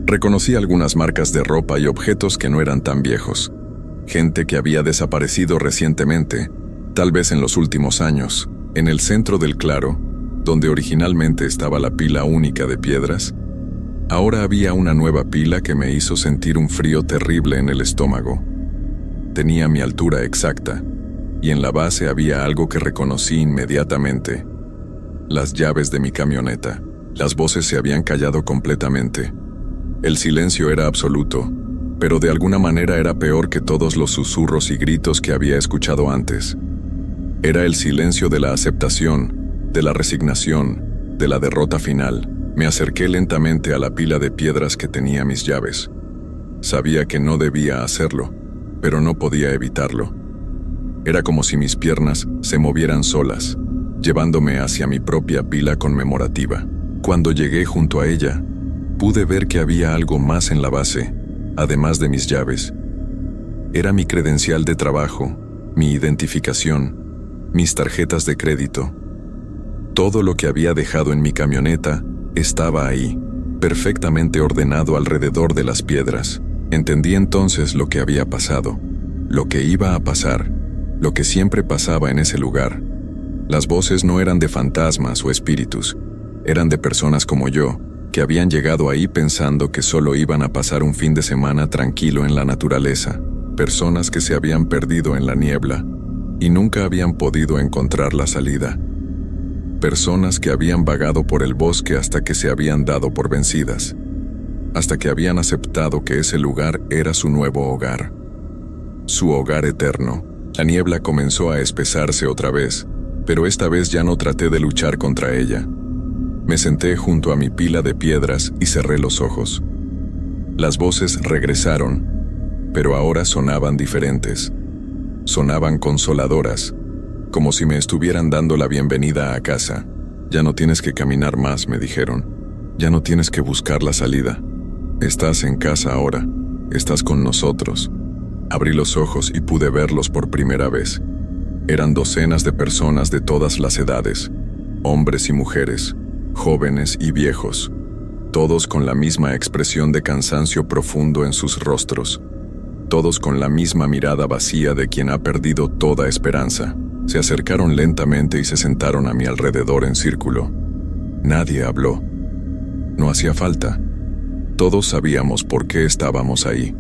Reconocí algunas marcas de ropa y objetos que no eran tan viejos. Gente que había desaparecido recientemente, tal vez en los últimos años. En el centro del claro, donde originalmente estaba la pila única de piedras, ahora había una nueva pila que me hizo sentir un frío terrible en el estómago. Tenía mi altura exacta, y en la base había algo que reconocí inmediatamente: las llaves de mi camioneta. Las voces se habían callado completamente. El silencio era absoluto, pero de alguna manera era peor que todos los susurros y gritos que había escuchado antes. Era el silencio de la aceptación, de la resignación, de la derrota final. Me acerqué lentamente a la pila de piedras que tenía mis llaves. Sabía que no debía hacerlo, pero no podía evitarlo. Era como si mis piernas se movieran solas, llevándome hacia mi propia pila conmemorativa. Cuando llegué junto a ella, pude ver que había algo más en la base, además de mis llaves. Era mi credencial de trabajo, mi identificación, mis tarjetas de crédito. Todo lo que había dejado en mi camioneta estaba ahí, perfectamente ordenado alrededor de las piedras. Entendí entonces lo que había pasado, lo que iba a pasar, lo que siempre pasaba en ese lugar. Las voces no eran de fantasmas o espíritus, eran de personas como yo, que habían llegado ahí pensando que solo iban a pasar un fin de semana tranquilo en la naturaleza. Personas que se habían perdido en la niebla y nunca habían podido encontrar la salida. Personas que habían vagado por el bosque hasta que se habían dado por vencidas, hasta que habían aceptado que ese lugar era su nuevo hogar, su hogar eterno. La niebla comenzó a espesarse otra vez, pero esta vez ya no traté de luchar contra ella. Me senté junto a mi pila de piedras y cerré los ojos. Las voces regresaron, pero ahora sonaban diferentes. Sonaban consoladoras, como si me estuvieran dando la bienvenida a casa. Ya no tienes que caminar más, me dijeron. Ya no tienes que buscar la salida. Estás en casa ahora. Estás con nosotros. Abrí los ojos y pude verlos por primera vez. Eran docenas de personas de todas las edades, hombres y mujeres, jóvenes y viejos, todos con la misma expresión de cansancio profundo en sus rostros, todos con la misma mirada vacía de quien ha perdido toda esperanza. Se acercaron lentamente y se sentaron a mi alrededor en círculo. Nadie habló. No hacía falta. Todos sabíamos por qué estábamos ahí.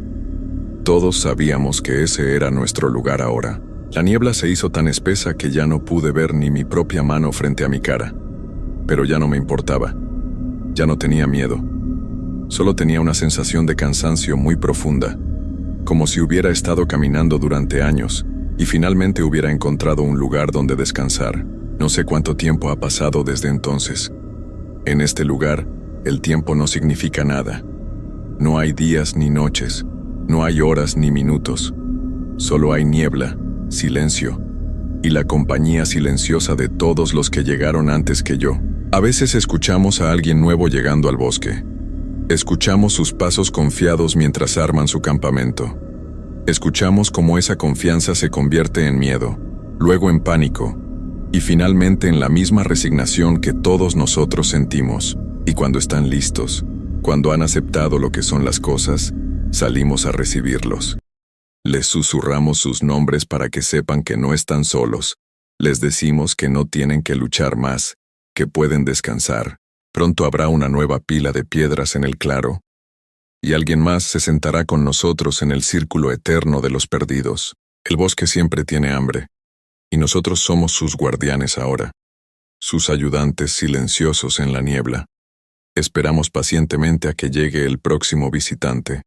Todos sabíamos que ese era nuestro lugar ahora. La niebla se hizo tan espesa que ya no pude ver ni mi propia mano frente a mi cara. Pero ya no me importaba. Ya no tenía miedo. Solo tenía una sensación de cansancio muy profunda, como si hubiera estado caminando durante años y finalmente hubiera encontrado un lugar donde descansar. No sé cuánto tiempo ha pasado desde entonces. En este lugar, el tiempo no significa nada. No hay días ni noches, no hay horas ni minutos. Solo hay niebla, silencio y la compañía silenciosa de todos los que llegaron antes que yo. A veces escuchamos a alguien nuevo llegando al bosque. Escuchamos sus pasos confiados mientras arman su campamento. Escuchamos cómo esa confianza se convierte en miedo, luego en pánico, y finalmente en la misma resignación que todos nosotros sentimos. Y cuando están listos, cuando han aceptado lo que son las cosas, salimos a recibirlos. Les susurramos sus nombres para que sepan que no están solos. Les decimos que no tienen que luchar más, que pueden descansar. Pronto habrá una nueva pila de piedras en el claro, y alguien más se sentará con nosotros en el círculo eterno de los perdidos. El bosque siempre tiene hambre, y nosotros somos sus guardianes ahora, sus ayudantes silenciosos en la niebla. Esperamos pacientemente a que llegue el próximo visitante.